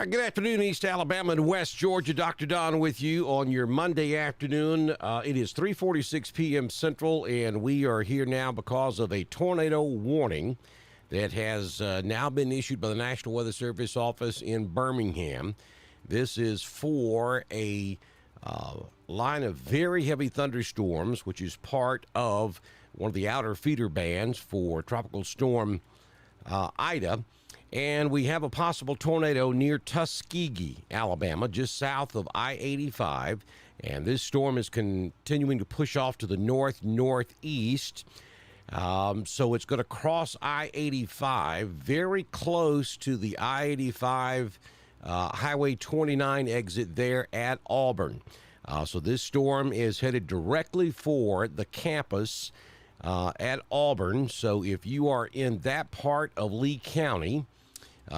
Good afternoon, East Alabama and West Georgia. Dr. Don with you on your Monday afternoon. It is 3:46 p.m. Central, and we are here now because of a tornado warning that has now been issued by the National Weather Service office in Birmingham. This is for a line of very heavy thunderstorms, which is part of one of the outer feeder bands for Tropical Storm Ida. And we have a possible tornado near Tuskegee, Alabama, just south of I-85. And this storm is continuing to push off to the north-northeast. So it's going to cross I-85 very close to the I-85 Highway 29 exit there at Auburn. So this storm is headed directly for the campus at Auburn. So if you are in that part of Lee County,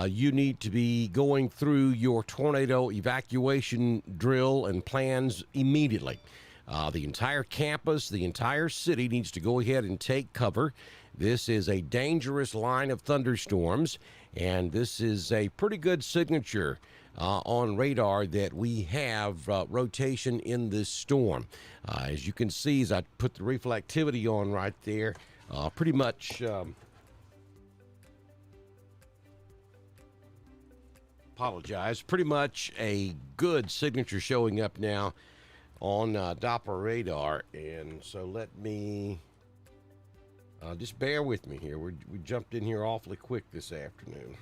you need to be going through your tornado evacuation drill and plans immediately. The entire campus, the entire city needs to go ahead and take cover. This is a dangerous line of thunderstorms, and this is a pretty good signature on radar that we have rotation in this storm. As you can see, as I put the reflectivity on right there, pretty much... pretty much a good signature showing up now on Doppler radar. And so let me just bear with me here. We jumped in here awfully quick this afternoon.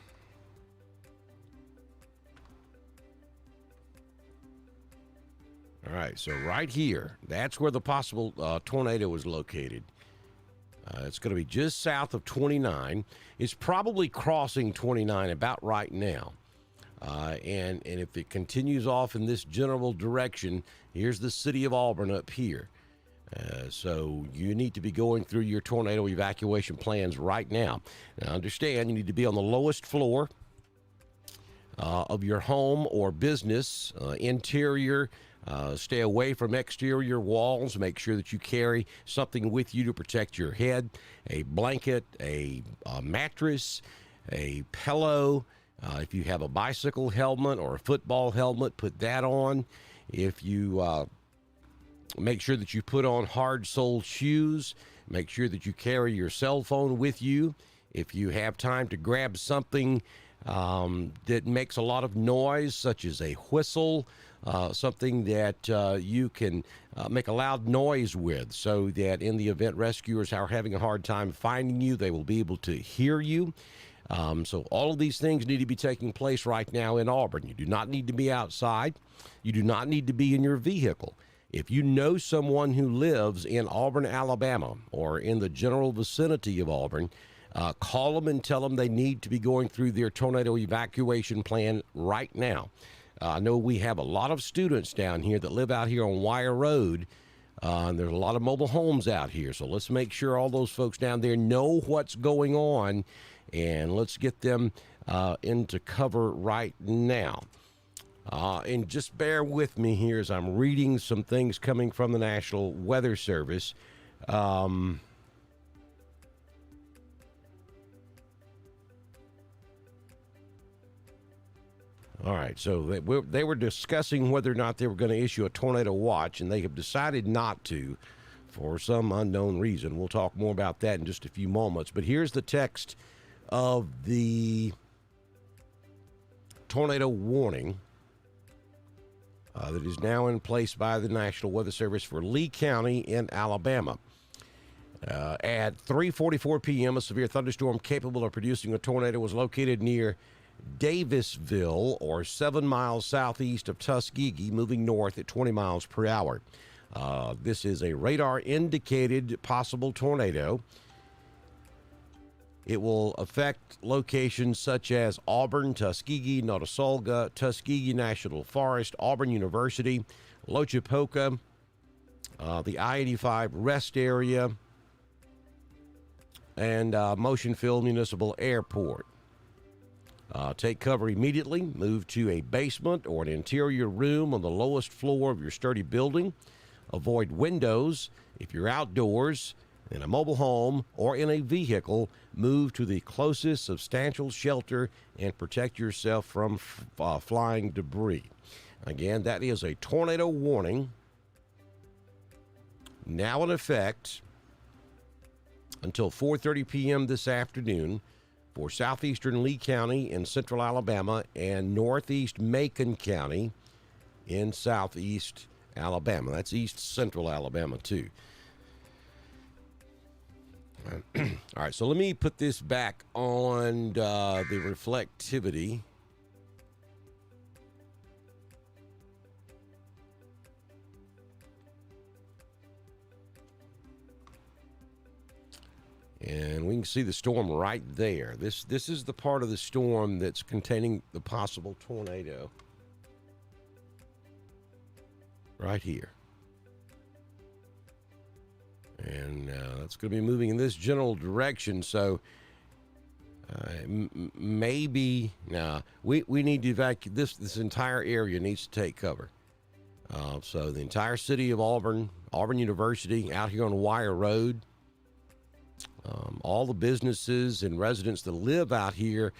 All right, so right here, that's where the possible tornado is located. It's going to be just south of 29. It's probably crossing 29 about right now. And if it continues off in this general direction, here's the city of Auburn up here. So you need to be going through your tornado evacuation plans right now. Now, understand, you need to be on the lowest floor of your home or business, interior. Stay away from exterior walls. Make sure that you carry something with you to protect your head, a blanket, a mattress, a pillow. If you have a bicycle helmet or a football helmet, put that on. If you make sure that you put on hard-soled shoes, make sure that you carry your cell phone with you. If you have time to grab something that makes a lot of noise, such as a whistle, something that you can make a loud noise with, so that in the event rescuers are having a hard time finding you, they will be able to hear you. So all of these things need to be taking place right now in Auburn. You do not need to be outside. You do not need to be in your vehicle. If you know someone who lives in Auburn, Alabama, or in the general vicinity of Auburn, call them and tell them they need to be going through their tornado evacuation plan right now. I know we have a lot of students down here that live out here on Wire Road, and there's a lot of mobile homes out here. So let's make sure all those folks down there know what's going on, and let's get them into cover right now. And just bear with me here as I'm reading some things coming from the National Weather Service. All right, so they were discussing whether or not they were going to issue a tornado watch, and they have decided not to for some unknown reason. We'll talk more about that in just a few moments. But here's the text of the tornado warning that is now in place by the National Weather Service for Lee County in Alabama. At 3:44 p.m., a severe thunderstorm capable of producing a tornado was located near Davisville, or 7 miles southeast of Tuskegee, moving north at 20 miles per hour. This is a radar-indicated possible tornado. It will affect locations such as Auburn, Tuskegee, Notasulga, Tuskegee National Forest, Auburn University, Lochapoka, the I-85 rest area, and Motionville Municipal Airport. Take cover immediately. Move to a basement or an interior room on the lowest floor of your sturdy building. Avoid windows if you're outdoors. In a mobile home or in a vehicle, move to the closest substantial shelter and protect yourself from flying debris. Again, that is a tornado warning now in effect until 4:30 p.m. this afternoon for southeastern Lee County in central Alabama and northeast Macon County in southeast Alabama. That's east central Alabama, too. All right, so let me put this back on the reflectivity. And we can see the storm right there. This is the part of the storm that's containing the possible tornado. Right here. And it's going to be moving in this general direction. So maybe we need to evacuate. This entire area needs to take cover. So the entire city of Auburn, Auburn University, out here on Wire Road, all the businesses and residents that live out here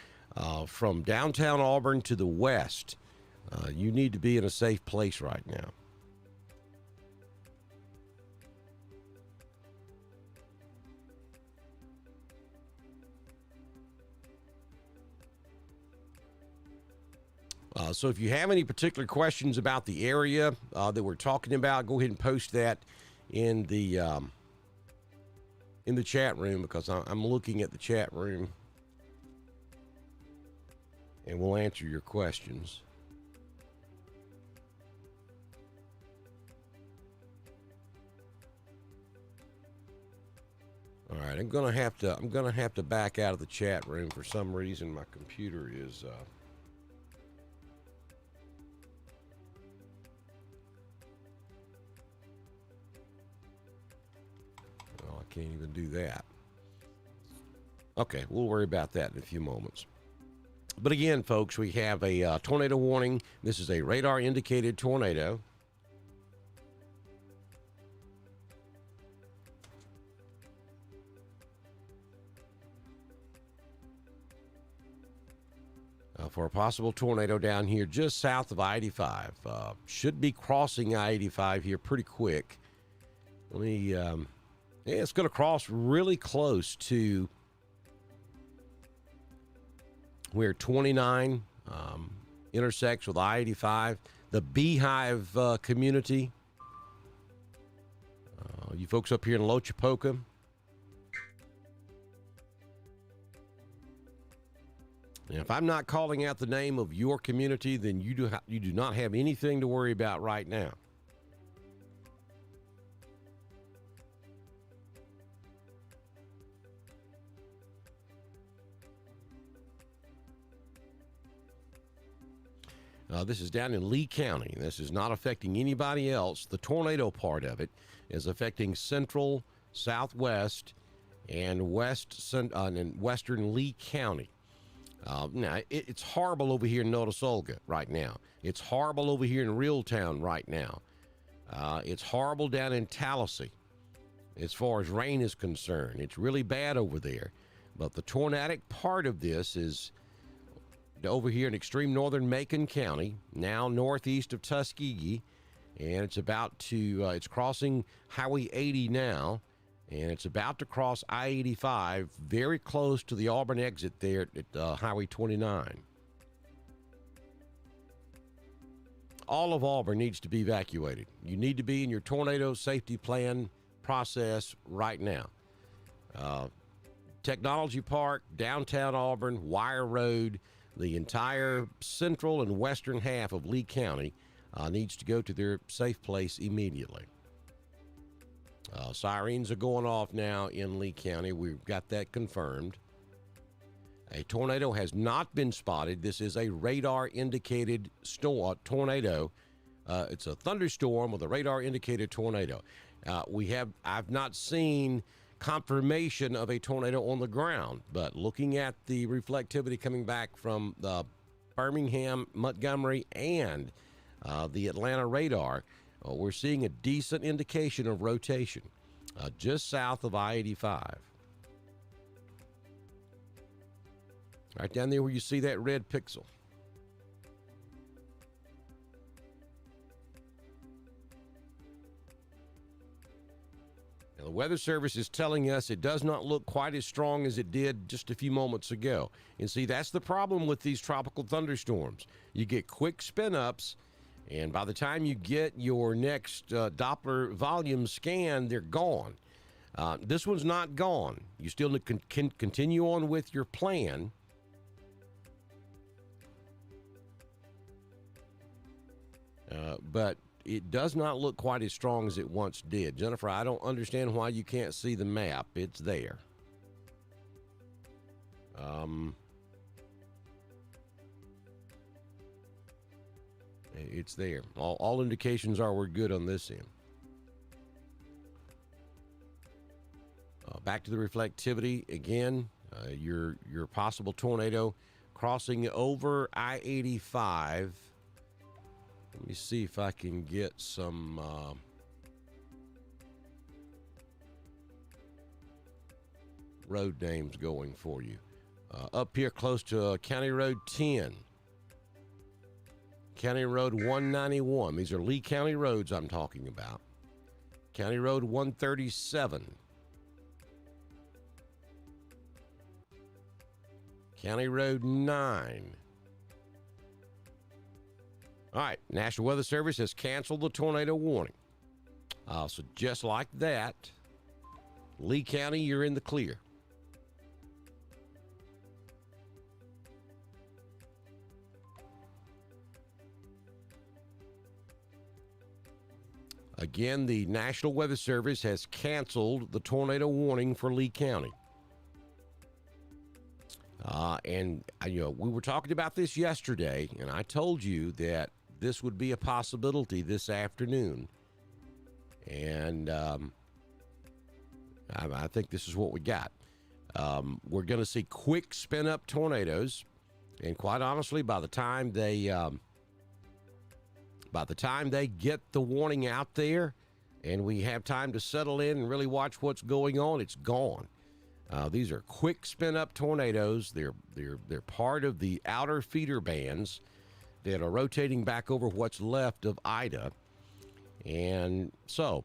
from downtown Auburn to the west, you need to be in a safe place right now. So if you have any particular questions about the area that we're talking about, go ahead and post that in the chat room, because I'm looking at the chat room, and we'll answer your questions. All right, I'm gonna have to back out of the chat room for some reason. My computer is can't even do that. Okay, we'll worry about that in a few moments. But again, folks, we have a tornado warning. This is a radar indicated tornado. For a possible tornado down here just south of I-85. Should be crossing I-85 here pretty quick. Let me... yeah, it's going to cross really close to where 29 intersects with I-85, the Beehive community. You folks up here in Lochapoka. And if I'm not calling out the name of your community, then you do not have anything to worry about right now. This is down in Lee County. This is not affecting anybody else. The tornado part of it is affecting central, southwest, and western Lee County. Now, it's horrible over here in Notasulga right now. It's horrible over here in Reeltown right now. It's horrible down in Tallahassee as far as rain is concerned. It's really bad over there. But the tornadic part of this is over here in extreme northern Macon County, now northeast of Tuskegee, and it's about to, it's crossing Highway 80 now, and it's about to cross I-85 very close to the Auburn exit there at Highway 29. All of Auburn needs to be evacuated. You need to be in your tornado safety plan process right now. Technology Park, downtown Auburn, Wire Road, the entire central and western half of Lee County needs to go to their safe place immediately. Sirens are going off now in Lee County. We've got that confirmed. A tornado has not been spotted. This is a radar-indicated tornado. It's a thunderstorm with a radar-indicated tornado. I've not seen confirmation of a tornado on the ground, but looking at the reflectivity coming back from the Birmingham, Montgomery, and the Atlanta radar, we're seeing a decent indication of rotation. just south of I-85. Right down there where you see that red pixel. Now, the Weather Service is telling us it does not look quite as strong as it did just a few moments ago. And see, that's the problem with these tropical thunderstorms. You get quick spin-ups, and by the time you get your next Doppler volume scan, they're gone. This one's not gone. You still can continue on with your plan. But it does not look quite as strong as it once did. Jennifer, I don't understand why you can't see the map. It's there. It's there. All indications are we're good on this end. Back to the reflectivity again. Your possible tornado crossing over I-85. Let me see if I can get some road names going for you. Up here close to County Road 10. County Road 191. These are Lee County roads I'm talking about. County Road 137. County Road 9. All right, National Weather Service has canceled the tornado warning. So just like that, Lee County, you're in the clear. Again, the National Weather Service has canceled the tornado warning for Lee County. And we were talking about this yesterday, and I told you that this would be a possibility this afternoon. And I think this is what we got. We're going to see quick spin-up tornadoes, and quite honestly, by the time they get the warning out there, and we have time to settle in and really watch what's going on, it's gone. These are quick spin-up tornadoes. They're part of the outer feeder bands that are rotating back over what's left of Ida. And so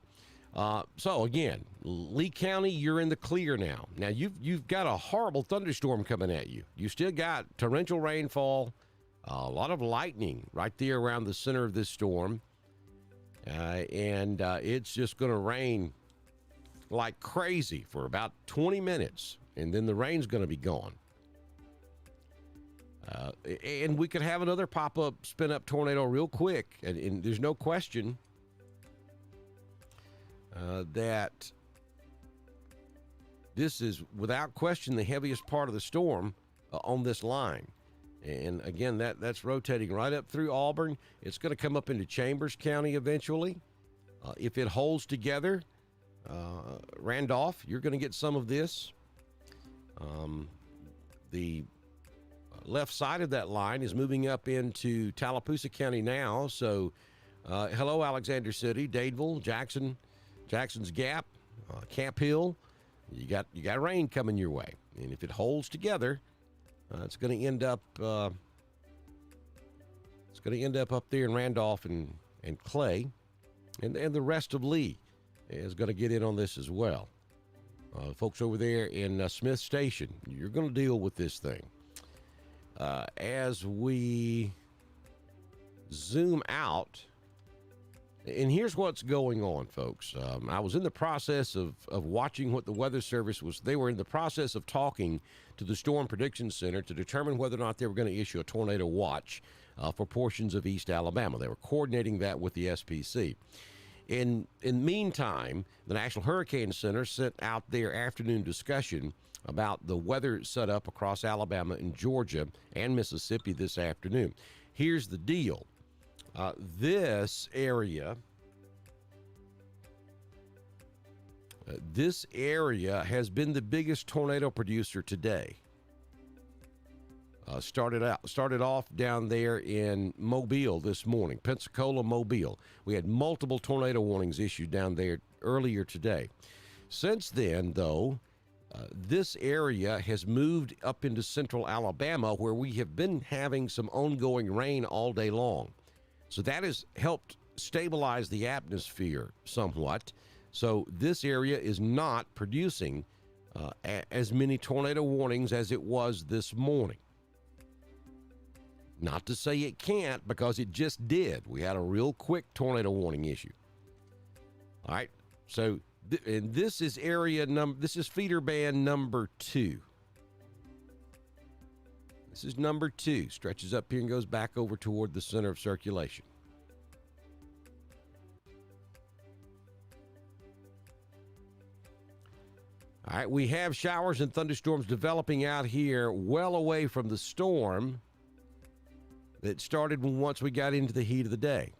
again, Lee County, you're in the clear now. Now you've got a horrible thunderstorm coming at you. You still got torrential rainfall, a lot of lightning right there around the center of this storm, and it's just going to rain like crazy for about 20 minutes, and then the rain's going to be gone. And we could have another pop-up, spin-up tornado real quick, and there's no question that this is, without question, the heaviest part of the storm on this line. And again, that's rotating right up through Auburn. It's going to come up into Chambers County eventually. If it holds together, Randolph, you're going to get some of this. The left side of that line is moving up into Tallapoosa County now. So, hello, Alexander City, Dadeville, Jackson's Gap, Camp Hill. You got rain coming your way, and if it holds together, it's going to end up. It's going to end up there in Randolph and Clay, and the rest of Lee is going to get in on this as well. Folks over there in Smith Station, you're going to deal with this thing. As we zoom out, and here's what's going on, folks. I was in the process of watching what the Weather Service was. They were in the process of talking to the Storm Prediction Center to determine whether or not they were going to issue a tornado watch for portions of East Alabama. They were coordinating that with the SPC. In the meantime, the National Hurricane Center sent out their afternoon discussion about the weather set up across Alabama and Georgia and Mississippi this afternoon. Here's the deal. This area has been the biggest tornado producer today. Started off down there in Mobile this morning, Pensacola, Mobile. We had multiple tornado warnings issued down there earlier today. Since then, though, this area has moved up into central Alabama, where we have been having some ongoing rain all day long. So that has helped stabilize the atmosphere somewhat. So this area is not producing as many tornado warnings as it was this morning. Not to say it can't, because it just did. We had a real quick tornado warning issue. All right, so and this is this is feeder band number 2. This is number 2. Stretches up here and goes back over toward the center of circulation. All right, we have showers and thunderstorms developing out here well away from the storm that started once we got into the heat of the day.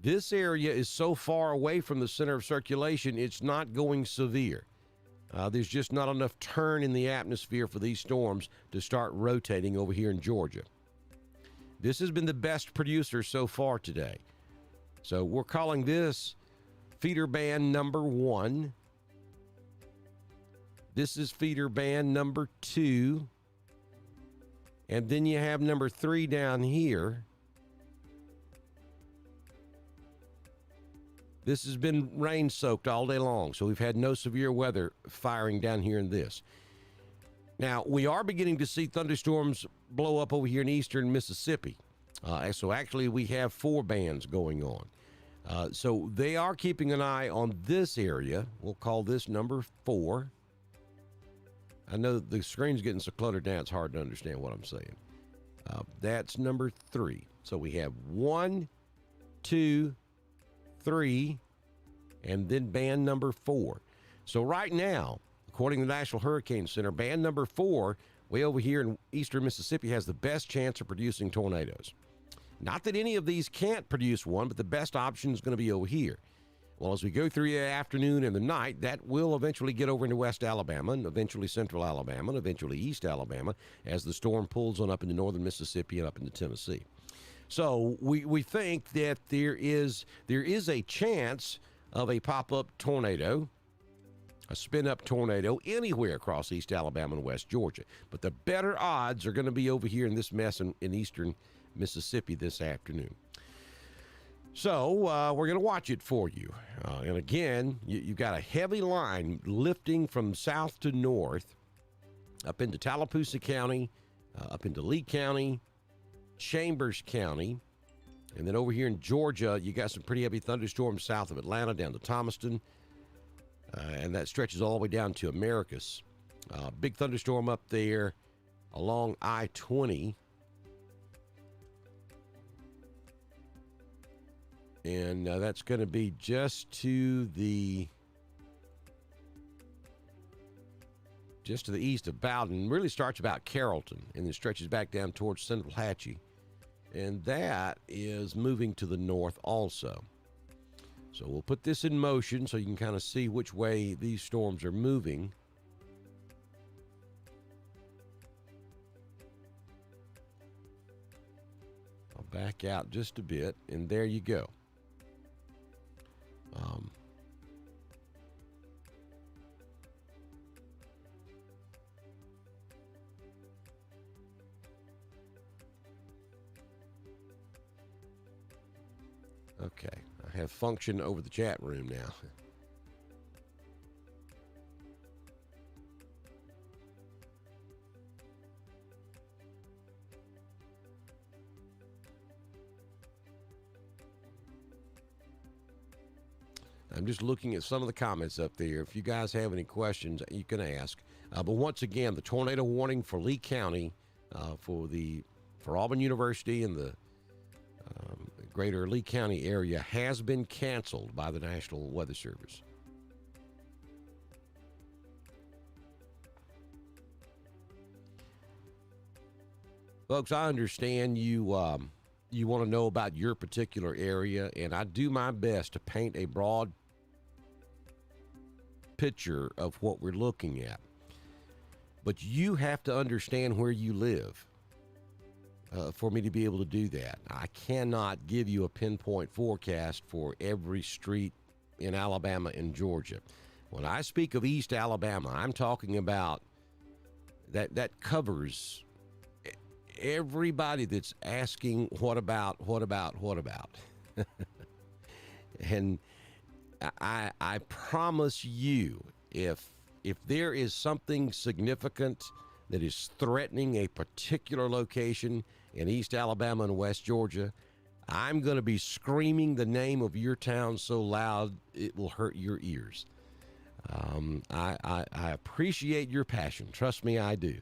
This area is so far away from the center of circulation, it's not going severe. There's just not enough turn in the atmosphere for these storms to start rotating over here in Georgia. This has been the best producer so far today. So we're calling this feeder band number 1. This is feeder band number 2. And then you have number 3 down here. This has been rain-soaked all day long, so we've had no severe weather firing down here in this. Now, we are beginning to see thunderstorms blow up over here in eastern Mississippi. So actually, we have 4 bands going on. So they are keeping an eye on this area. We'll call this number 4. I know the screen's getting so cluttered now, it's hard to understand what I'm saying. That's number 3. So we have 1, 2, 3, and then band number 4. So right now, according to the National Hurricane Center, band number 4, way over here in eastern Mississippi, has the best chance of producing tornadoes. Not that any of these can't produce one, but the best option is going to be over here. Well, as we go through the afternoon and the night, that will eventually get over into West Alabama, and eventually Central Alabama, and eventually East Alabama, as the storm pulls on up into northern Mississippi and up into Tennessee. So we think that there is a chance of a pop-up tornado, a spin-up tornado anywhere across East Alabama and West Georgia. But the better odds are going to be over here in this mess in eastern Mississippi this afternoon. So we're going to watch it for you. And again, you've got a heavy line lifting from south to north up into Tallapoosa County, up into Lee County, Chambers County, and then over here in Georgia, you got some pretty heavy thunderstorms south of Atlanta down to Thomaston, and that stretches all the way down to Americus. Big thunderstorm up there along I-20, and that's going to be just to the east of Bowden. Really starts about Carrollton and then stretches back down towards Central Hatchie. And that is moving to the north also. So we'll put this in motion so you can kind of see which way these storms are moving. I'll back out just a bit, and there you go. Okay, I have function over the chat room now. I'm just looking at some of the comments up there. If you guys have any questions, you can ask. But once again, the tornado warning for Lee County, for Auburn University and the greater Lee County area has been canceled by the National Weather Service. Folks, I understand you want to know about your particular area, and I do my best to paint a broad picture of what we're looking at. But you have to understand where you live for me to be able to do that. I cannot give you a pinpoint forecast for every street in Alabama and Georgia. When I speak of East Alabama, I'm talking about that covers everybody that's asking, what about? And I promise you, if there is something significant that is threatening a particular location in East Alabama and West Georgia, I'm going to be screaming the name of your town so loud it will hurt your ears. I appreciate your passion. Trust me, I do.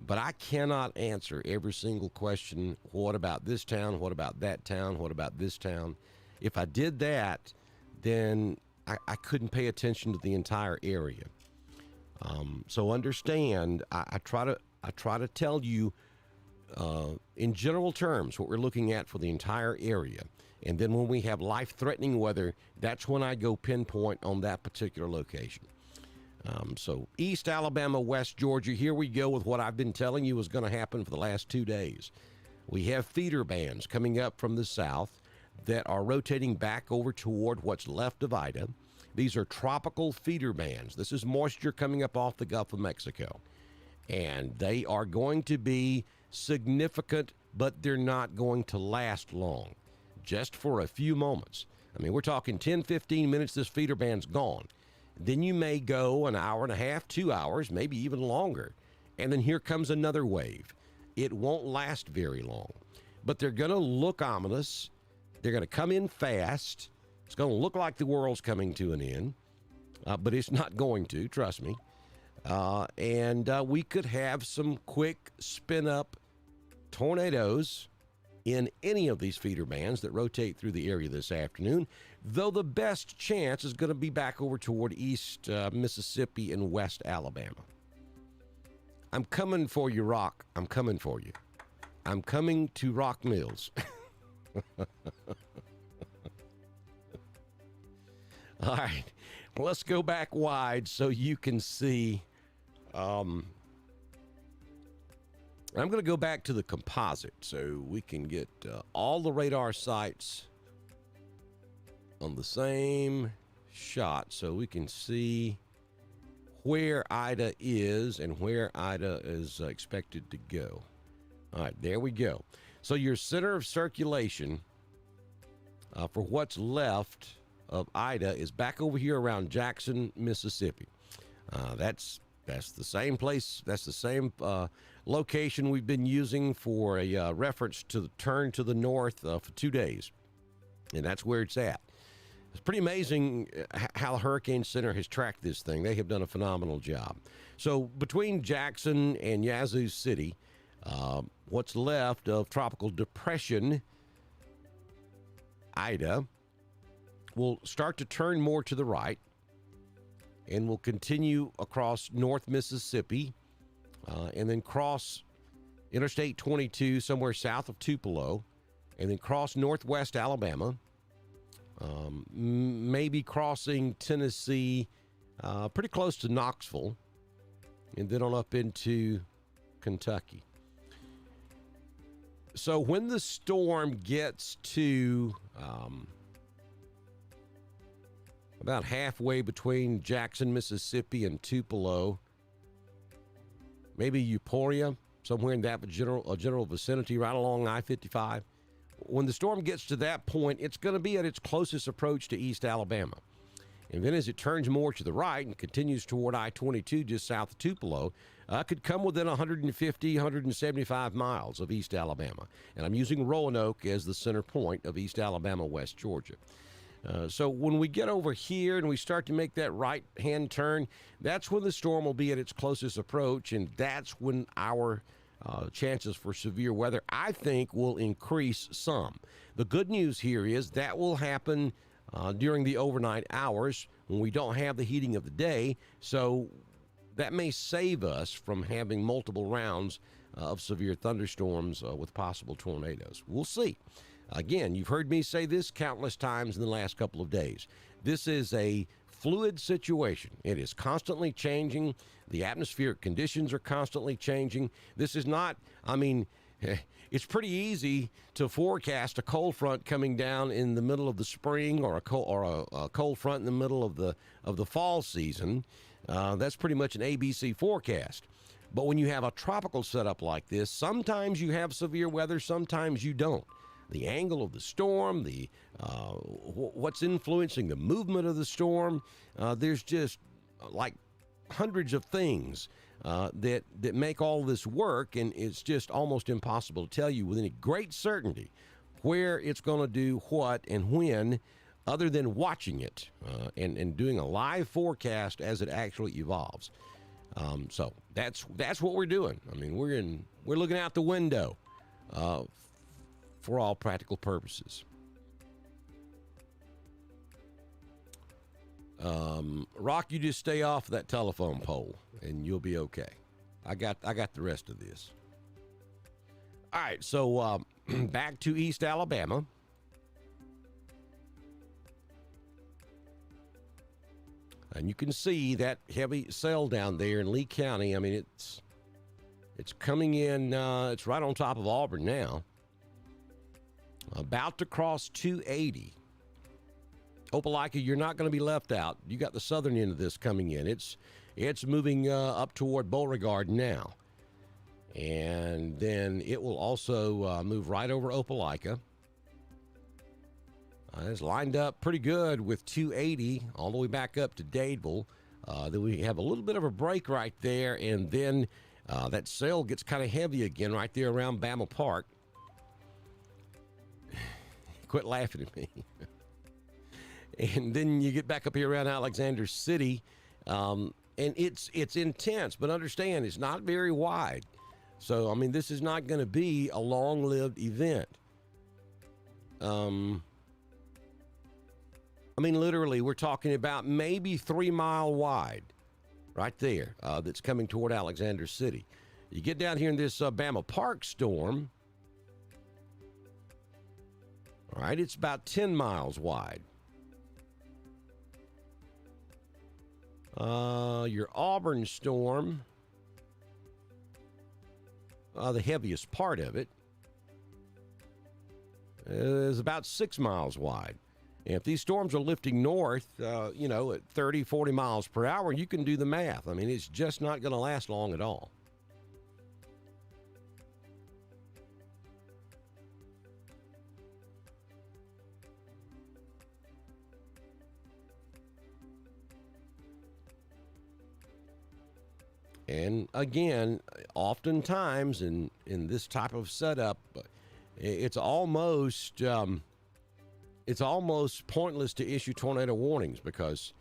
But I cannot answer every single question. What about this town? What about that town? What about this town? If I did that, then I couldn't pay attention to the entire area. So understand, I try to tell you in general terms what we're looking at for the entire area. And then when we have life-threatening weather, that's when I go pinpoint on that particular location. So East Alabama, West Georgia, here we go with what I've been telling you is going to happen for the last 2 days. We have feeder bands coming up from the south that are rotating back over toward what's left of Ida. These are tropical feeder bands. This is moisture coming up off the Gulf of Mexico. And they are going to be significant, but they're not going to last long, just for a few moments. I mean, we're talking 10, 15 minutes, this feeder band's gone. Then you may go an hour and a half, 2 hours, maybe even longer. And then here comes another wave. It won't last very long, but they're going to look ominous. They're going to come in fast. It's going to look like the world's coming to an end, but it's not going to, trust me. And we could have some quick spin-up tornadoes in any of these feeder bands that rotate through the area this afternoon, though the best chance is going to be back over toward East Mississippi and West Alabama. I'm coming for you, Rock. I'm coming for you. I'm coming to Rock Mills. All right, let's go back wide so you can see. I'm going to go back to the composite so we can get all the radar sites on the same shot so we can see where Ida is and where Ida is expected to go. All right, there we go. So your center of circulation for what's left of Ida is back over here around Jackson, Mississippi. That's the same place. That's the same location we've been using for a reference to the turn to the north for 2 days. And that's where it's at. It's pretty amazing how Hurricane Center has tracked this thing. They have done a phenomenal job. So between Jackson and Yazoo City, what's left of tropical depression Ida will start to turn more to the right and will continue across North Mississippi and then cross Interstate 22 somewhere south of Tupelo and then cross northwest Alabama, maybe crossing Tennessee pretty close to Knoxville, and then on up into Kentucky. So when the storm gets to about halfway between Jackson, Mississippi and Tupelo, maybe Euphoria, somewhere in that general vicinity right along I-55. When the storm gets to that point, it's going to be at its closest approach to East Alabama. And then as it turns more to the right and continues toward I-22 just south of Tupelo, could come within 150, 175 miles of East Alabama. And I'm using Roanoke as the center point of East Alabama, West Georgia. So when we get over here and we start to make that right-hand turn, that's when the storm will be at its closest approach, and that's when our chances for severe weather, I think, will increase some. The good news here is that will happen during the overnight hours when we don't have the heating of the day, so that may save us from having multiple rounds of severe thunderstorms with possible tornadoes. We'll see. Again, you've heard me say this countless times in the last couple of days. This is a fluid situation. It is constantly changing. The atmospheric conditions are constantly changing. This is not, It's pretty easy to forecast a cold front coming down in the middle of the spring, or a cold front in the middle of the fall season. That's pretty much an ABC forecast. But when you have a tropical setup like this, sometimes you have severe weather, sometimes you don't. The angle of the storm, what's influencing the movement of the storm, there's just like hundreds of things that make all this work, and it's just almost impossible to tell you with any great certainty where it's going to do what and when, other than watching it and doing a live forecast as it actually evolves. So that's what we're doing. I mean, we're looking out the window for all practical purposes. Rock, you just stay off that telephone pole and you'll be okay. I got the rest of this. All right, so back to East Alabama. And you can see that heavy cell down there in Lee County. I mean, it's coming in, it's right on top of Auburn now. About to cross 280. Opelika, you're not going to be left out. You got the southern end of this coming in. It's moving up toward Beauregard now. And then it will also move right over Opelika. It's lined up pretty good with 280 all the way back up to Dadeville. Then we have a little bit of a break right there, and then that cell gets kind of heavy again right there around Bama Park. Quit laughing at me. And then you get back up here around Alexander City, and it's intense, but understand it's not very wide. So, I mean, this is not going to be a long-lived event. I mean, literally, we're talking about maybe 3 mile wide right there that's coming toward Alexander City. You get down here in this Bama Park storm, all right, it's about 10 miles wide. Your Auburn storm, the heaviest part of it, is about 6 miles wide. And if these storms are lifting north, at 30, 40 miles per hour, you can do the math. I mean, it's just not going to last long at all. And again, oftentimes in this type of setup, it's almost pointless to issue tornado warnings because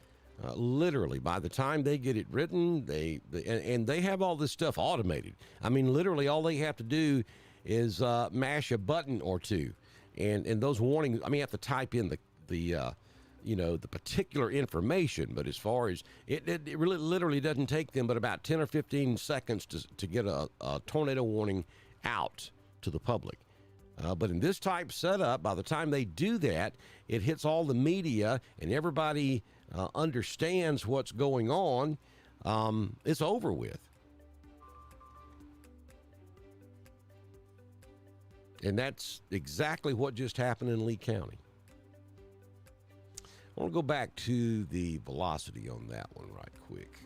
literally by the time they get it written, they have all this stuff automated. I mean, literally all they have to do is mash a button or two, and those warnings. I mean, you have to type in the particular information, but as far as it really literally doesn't take them but about 10 or 15 seconds to get a tornado warning out to the public. But in this type setup, by the time they do that, it hits all the media and everybody understands what's going on. It's over with. And that's exactly what just happened in Lee County. I want to go back to the velocity on that one right quick.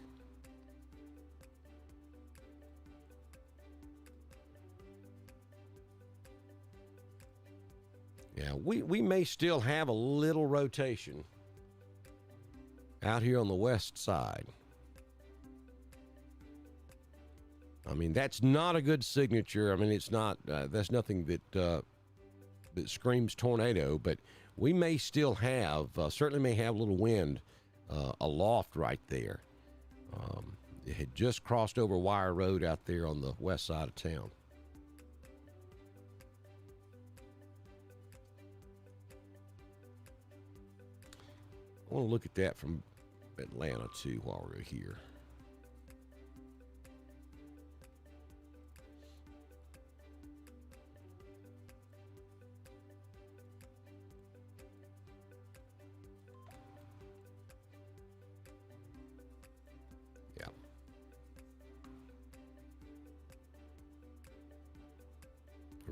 Yeah, we may still have a little rotation out here on the west side. I mean, that's not a good signature. I mean, it's not, that's nothing that screams tornado, but we may still have, certainly may have a little wind aloft right there. It had just crossed over Wire Road out there on the west side of town. I want to look at that from Atlanta too while we're here.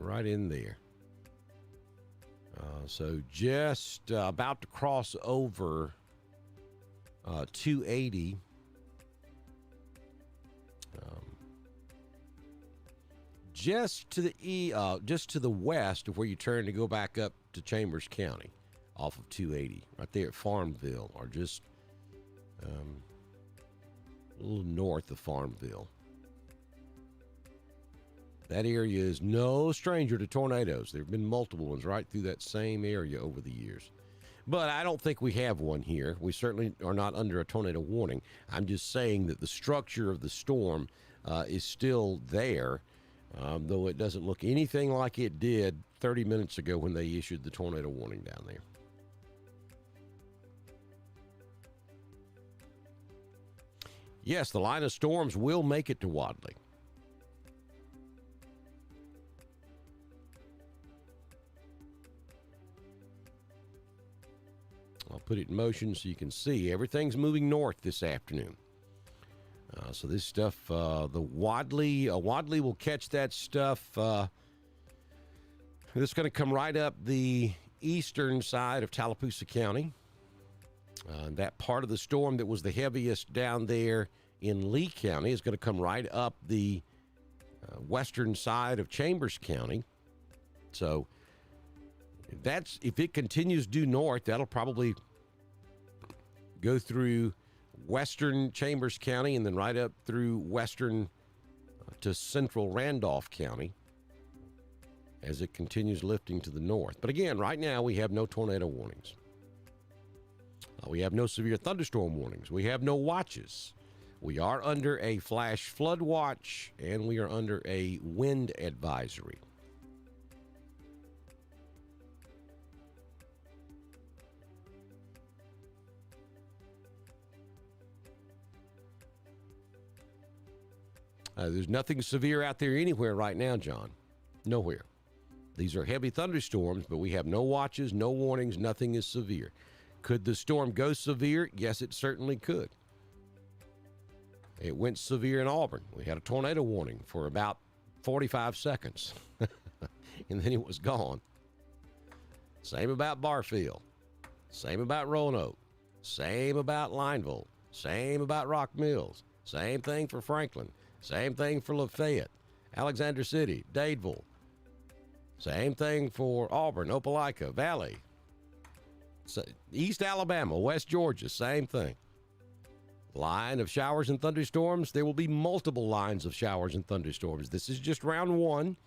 right in there. So just about to cross over 280. Just to the west of where you turn to go back up to Chambers County, off of 280, right there at Farmville, or just a little north of Farmville. That area is no stranger to tornadoes. There have been multiple ones right through that same area over the years. But I don't think we have one here. We certainly are not under a tornado warning. I'm just saying that the structure of the storm is still there, though it doesn't look anything like it did 30 minutes ago when they issued the tornado warning down there. Yes, the line of storms will make it to Wadley. I'll put it in motion so you can see everything's moving north this afternoon. So this stuff, the Wadley will catch that stuff. It's going to come right up the eastern side of Tallapoosa County. That part of the storm that was the heaviest down there in Lee County is going to come right up the western side of Chambers County. So if it continues due north, that'll probably go through western Chambers County and then right up through western to central Randolph County as it continues lifting to the north. But again, right now we have no tornado warnings. We have no severe thunderstorm warnings. We have no watches. We are under a flash flood watch, and we are under a wind advisory. There's nothing severe out there anywhere right now, John. Nowhere. These are heavy thunderstorms, but we have no watches, no warnings, nothing is severe. Could the storm go severe? Yes, it certainly could. It went severe in Auburn. We had a tornado warning for about 45 seconds, and then it was gone. Same about Barfield. Same about Roanoke. Same about Lineville. Same about Rock Mills. Same thing for Franklin. Same thing for Lafayette, Alexander City, Dadeville. Same thing for Auburn, Opelika, Valley. East Alabama, West Georgia, same thing. Line of showers and thunderstorms. There will be multiple lines of showers and thunderstorms. This is just round one.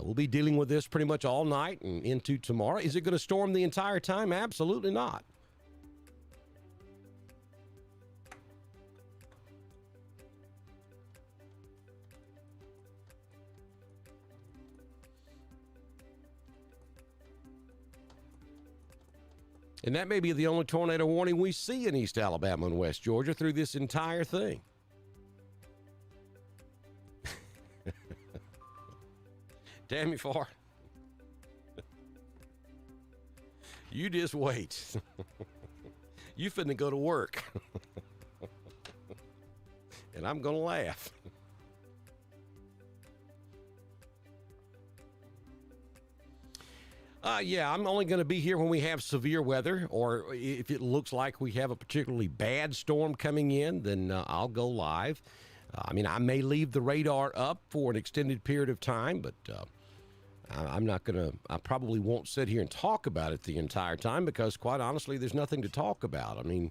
We'll be dealing with this pretty much all night and into tomorrow. Is it going to storm the entire time? Absolutely not. And that may be the only tornado warning we see in East Alabama and West Georgia through this entire thing. Damn you for. You just wait. You finna go to work. And I'm gonna laugh. Yeah, I'm only going to be here when we have severe weather, or if it looks like we have a particularly bad storm coming in, then I'll go live. I mean, I may leave the radar up for an extended period of time, but I'm not going to, I probably won't sit here and talk about it the entire time because, quite honestly, there's nothing to talk about. I mean,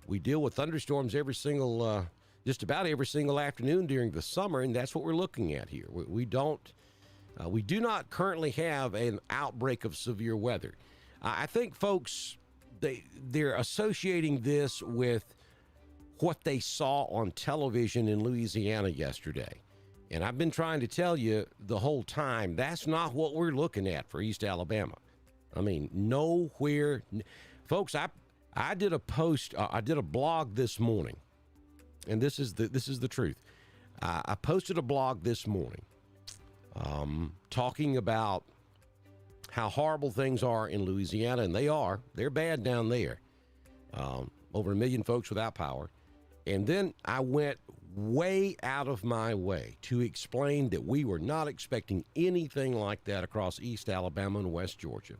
we deal with thunderstorms just about every single afternoon during the summer, and that's what we're looking at here. We do not currently have an outbreak of severe weather. I think folks, they're associating this with what they saw on television in Louisiana yesterday. And I've been trying to tell you the whole time, that's not what we're looking at for East Alabama. I mean, nowhere. Folks, I did a post, I did a blog this morning, and this is the truth. I posted a blog this morning talking about how horrible things are in Louisiana, and they're bad down there. Over 1 million folks without power. And then I went way out of my way to explain that we were not expecting anything like that across East Alabama and West Georgia.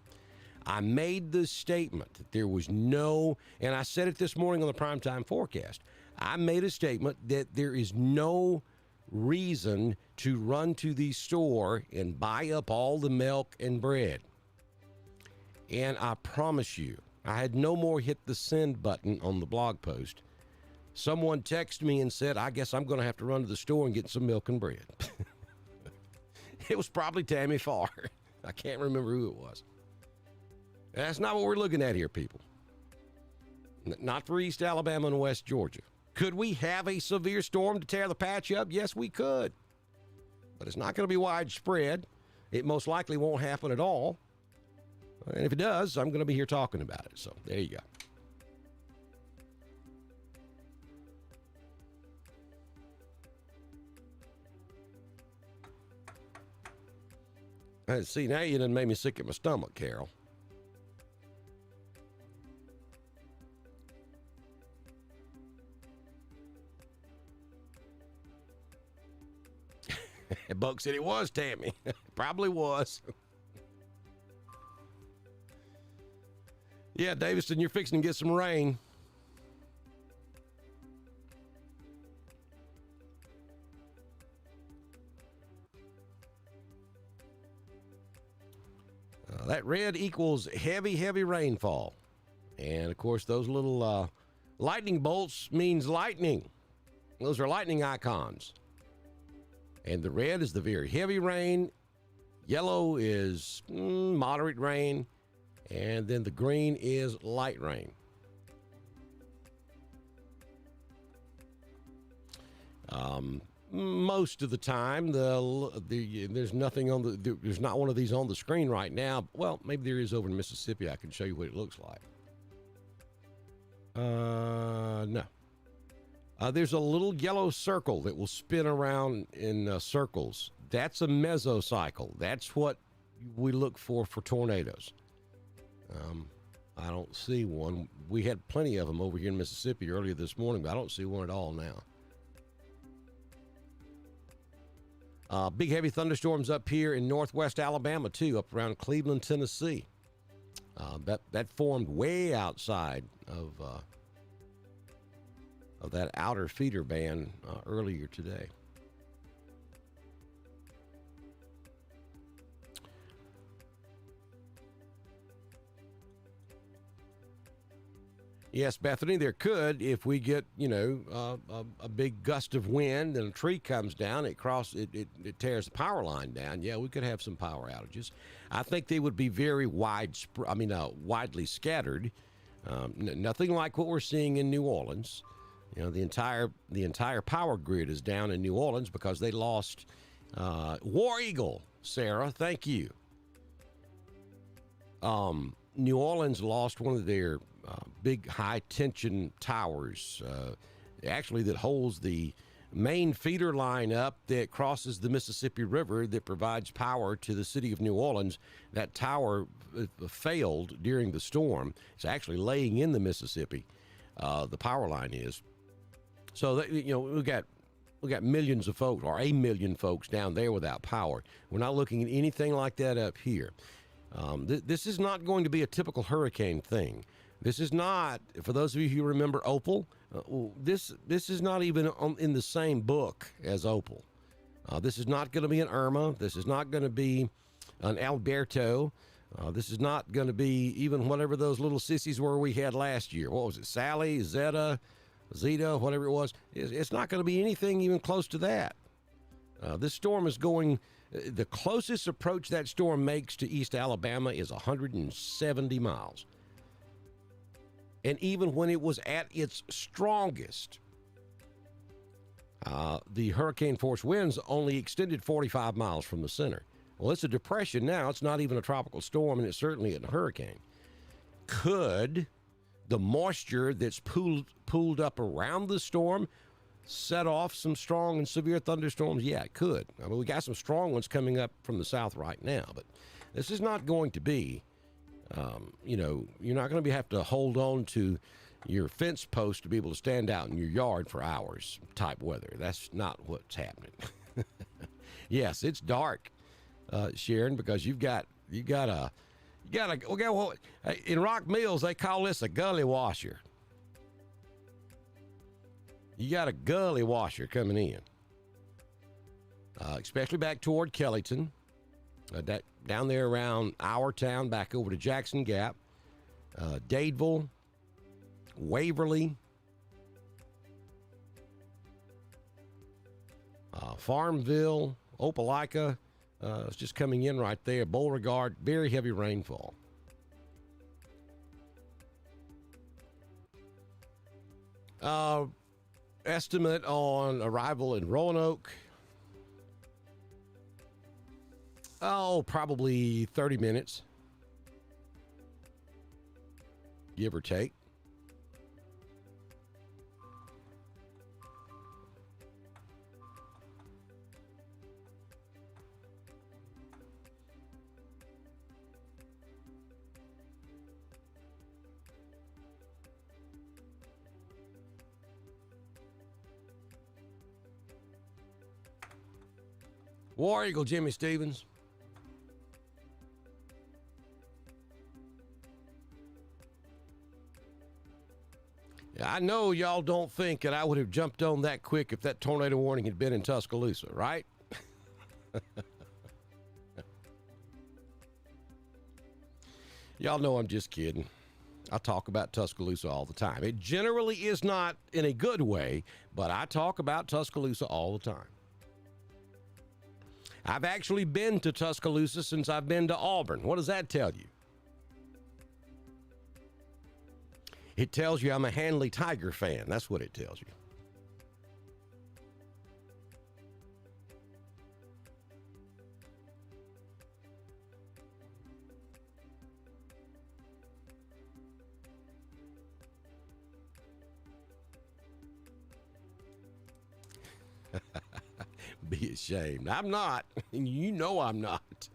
I made the statement that there was no, and I said it this morning on the primetime forecast, I made a statement that there is no reason to run to the store and buy up all the milk and bread. And I promise you, I had no more hit the send button on the blog post. Someone texted me and said, I guess I'm going to have to run to the store and get some milk and bread. It was probably Tammy Farr. I can't remember who it was. That's not what we're looking at here, people. Not for East Alabama and West Georgia. Could we have a severe storm to tear the patch up? Yes, we could. But it's not going to be widespread. It most likely won't happen at all. And if it does, I'm going to be here talking about it. So there you go. See, now you done made me sick at my stomach, Carol. Buck said it was, Tammy. Probably was. Yeah, Davidson, you're fixing to get some rain. That red equals heavy, heavy rainfall. And, of course, those little lightning bolts means lightning. Those are lightning icons. And the red is the very heavy rain. Yellow is moderate rain. And then the green is light rain. Most of the time, there's nothing on there's not one of these on the screen right now. Well, maybe there is over in Mississippi. I can show you what it looks like. No. There's a little yellow circle that will spin around in circles. That's a mesocycle. That's what we look for tornadoes. I don't see one. We had plenty of them over here in Mississippi earlier this morning, but I don't see one at all now. Big heavy thunderstorms up here in northwest Alabama too, up around Cleveland, Tennessee. That formed way outside of that outer feeder band earlier today. Yes, Bethany, there could, if we get, a big gust of wind and a tree comes down, it tears the power line down. Yeah, we could have some power outages. I think they would be very widely scattered. Nothing like what we're seeing in New Orleans. The entire power grid is down in New Orleans because they lost War Eagle. Sarah, thank you. New Orleans lost one of their big high-tension towers, actually that holds the main feeder line up that crosses the Mississippi River that provides power to the city of New Orleans. That tower failed during the storm. It's actually laying in the Mississippi. The power line is. So that, we got millions of folks, or 1 million folks down there without power. We're not looking at anything like that up here. This is not going to be a typical hurricane thing. This is not, for those of you who remember Opal, this is not even in the same book as Opal. This is not going to be an Irma. This is not going to be an Alberto. This is not going to be even whatever those little sissies were we had last year. What was it? Sally, Zeta, whatever it was. It's not going to be anything even close to that. This storm is going, the closest approach that storm makes to East Alabama is 170 miles. And even when it was at its strongest, the hurricane force winds only extended 45 miles from the center. Well, it's a depression now. It's not even a tropical storm, and it's certainly a hurricane. Could the moisture that's pooled up around the storm set off some strong and severe thunderstorms? Yeah, it could. I mean, we got some strong ones coming up from the south right now, but this is not going to be, you're not going to have to hold on to your fence post to be able to stand out in your yard for hours type weather. That's not what's happening. Yes, it's dark, Sharon, because you got in Rock Mills, they call this a gully washer. You got a gully washer coming in, especially back toward Kellyton, down there around our town, back over to Jackson Gap, Dadeville, Waverly, Farmville, Opelika. It's just coming in right there. Beauregard, very heavy rainfall. Estimate on arrival in Roanoke. Oh, probably 30 minutes, give or take. War Eagle Jimmy Stevens. I know y'all don't think that I would have jumped on that quick if that tornado warning had been in Tuscaloosa, right? Y'all know I'm just kidding. I talk about Tuscaloosa all the time. It generally is not in a good way, but I talk about Tuscaloosa all the time. I've actually been to Tuscaloosa since I've been to Auburn. What does that tell you? It tells you I'm a Handley Tiger fan. That's what it tells you. Be ashamed. I'm not. You know I'm not.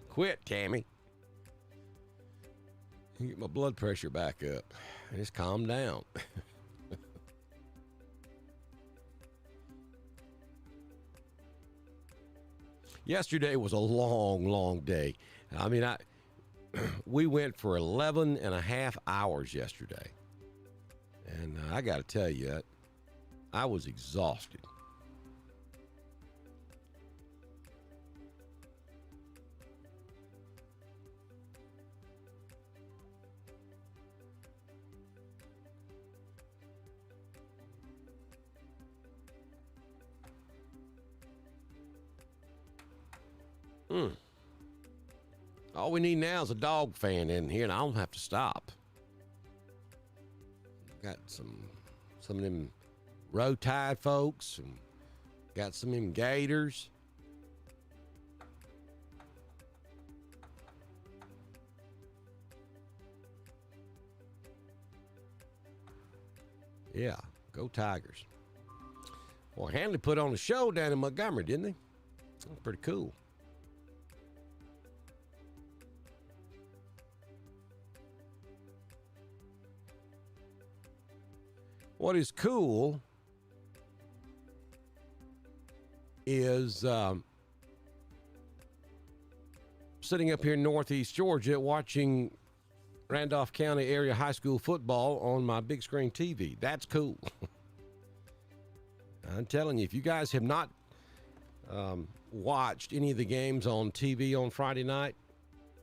Quit, Tammy. Get my blood pressure back up. Just calm down. Yesterday was a long, long day. I mean, we went for 11 and a half hours yesterday. And I got to tell you, I was exhausted. All we need now is a dog fan in here, and I don't have to stop. Got some of them Row Tide folks, and got some of them Gators. Yeah, go Tigers. Well, Handley put on a show down in Montgomery, didn't they? That was pretty cool. What is cool is sitting up here in Northeast Georgia watching Randolph County area high school football on my big screen TV. That's cool. I'm telling you, if you guys have not watched any of the games on TV on Friday night,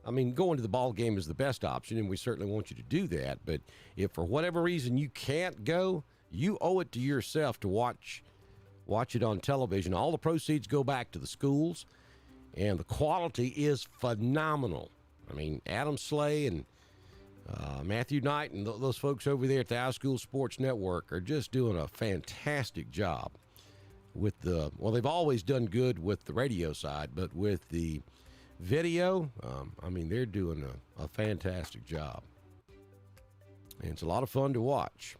I mean, going to the ball game is the best option, and we certainly want you to do that. But if for whatever reason you can't go, you owe it to yourself to watch it on television. All the proceeds go back to the schools, and the quality is phenomenal. I mean, Adam Slay and Matthew Knight and those folks over there at the High School Sports Network are just doing a fantastic job with they've always done good with the radio side, but with the video, I mean, they're doing a fantastic job. And it's a lot of fun to watch.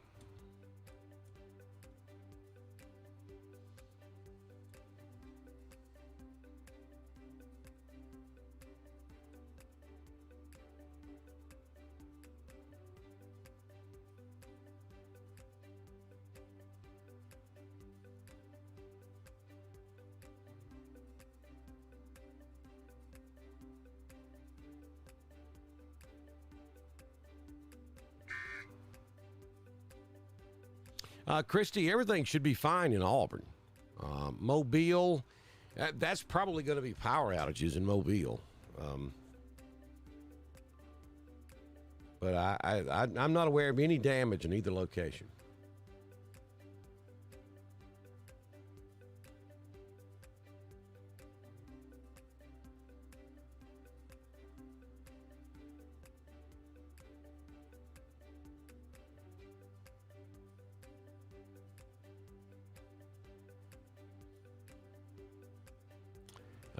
Christy, everything should be fine in Auburn. Mobile, that's probably going to be power outages in Mobile. But I'm not aware of any damage in either location.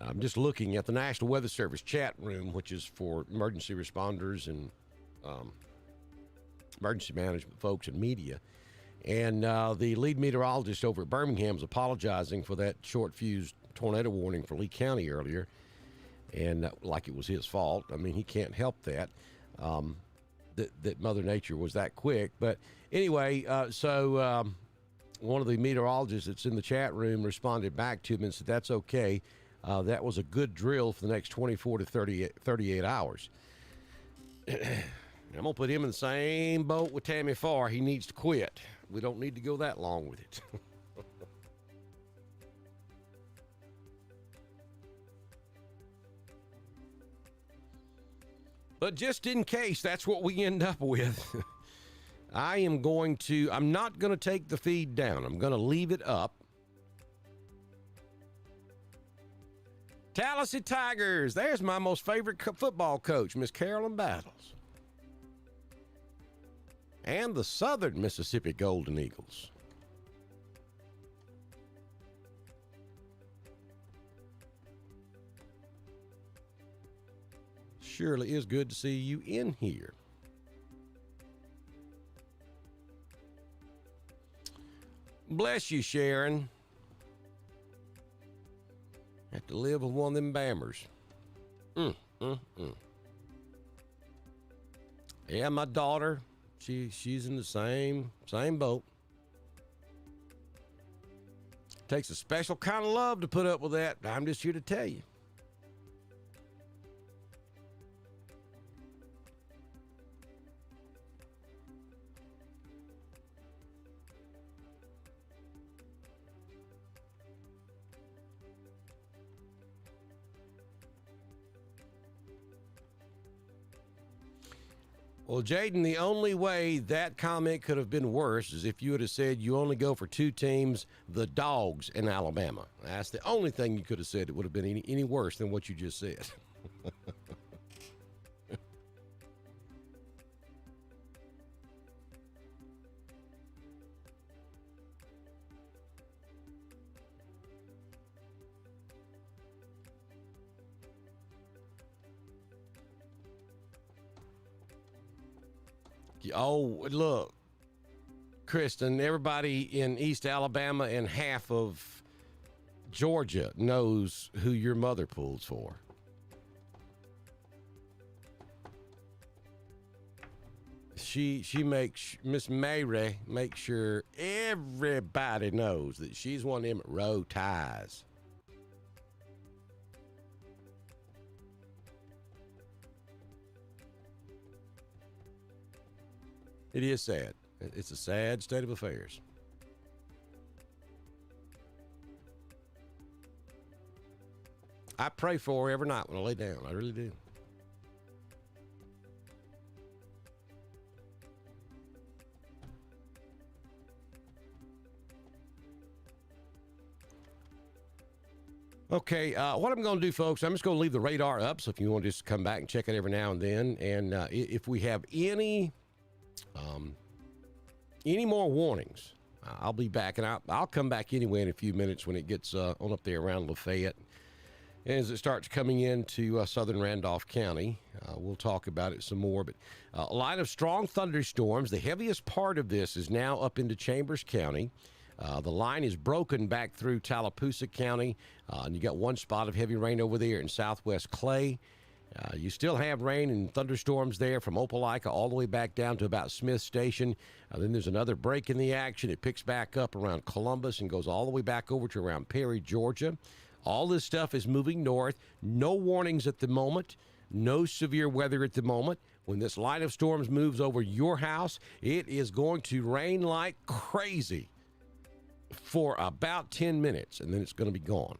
I'm just looking at the National Weather Service chat room, which is for emergency responders and emergency management folks and media. And the lead meteorologist over at Birmingham is apologizing for that short-fused tornado warning for Lee County earlier. And like it was his fault. I mean, he can't help that, that Mother Nature was that quick. But anyway, so one of the meteorologists that's in the chat room responded back to him and said, that's okay. That was a good drill for the next 24 to 38 hours. I'm going to put him in the same boat with Tammy Farr. He needs to quit. We don't need to go that long with it. But just in case that's what we end up with, I'm not going to take the feed down. I'm going to leave it up. Tallahassee Tigers. There's my most favorite football coach, Miss Carolyn Battles. And the Southern Mississippi Golden Eagles. Surely is good to see you in here. Bless you, Sharon. Have to live with one of them Bammers. Yeah, my daughter, she's in the same boat. Takes a special kind of love to put up with that. I'm just here to tell you. Well, Jaden, the only way that comment could have been worse is if you would have said you only go for two teams, the Dogs in Alabama. That's the only thing you could have said that would have been any worse than what you just said. Oh, look, Kristen, everybody in East Alabama and half of Georgia knows who your mother pulls for. She makes, Miss Mary makes sure everybody knows that she's one of them row ties. It is sad. It's a sad state of affairs. I pray for her every night when I lay down. I really do. Okay, what I'm going to do, folks, I'm just going to leave the radar up. So if you want to just come back and check it every now and then. And if we have any more warnings, I'll be back, and I'll come back anyway in a few minutes when it gets on up there around Lafayette. And as it starts coming into southern Randolph County, we'll talk about it some more. But a line of strong thunderstorms. The heaviest part of this is now up into Chambers County. The line is broken back through Tallapoosa County, and you got one spot of heavy rain over there in southwest Clay. You still have rain and thunderstorms there from Opelika all the way back down to about Smith Station. Then there's another break in the action. It picks back up around Columbus and goes all the way back over to around Perry, Georgia. All this stuff is moving north. No warnings at the moment. No severe weather at the moment. when this line of storms moves over your house, it is going to rain like crazy for about 10 minutes, and then it's going to be gone.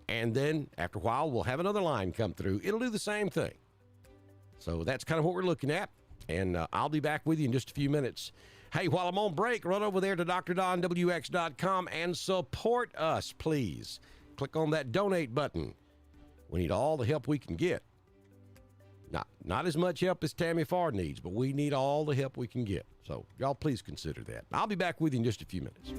And then after a while, we'll have another line come through. It'll do the same thing. So that's kind of what we're looking at, and I'll be back with you in just a few minutes. Hey, while I'm on break, run over there to drdonwx.com and support us, please. Click on that donate button. We need all the help we can get. Not as much help as Tammy Farr needs, but we need all the help we can get. So y'all please consider that. I'll be back with you in just a few minutes.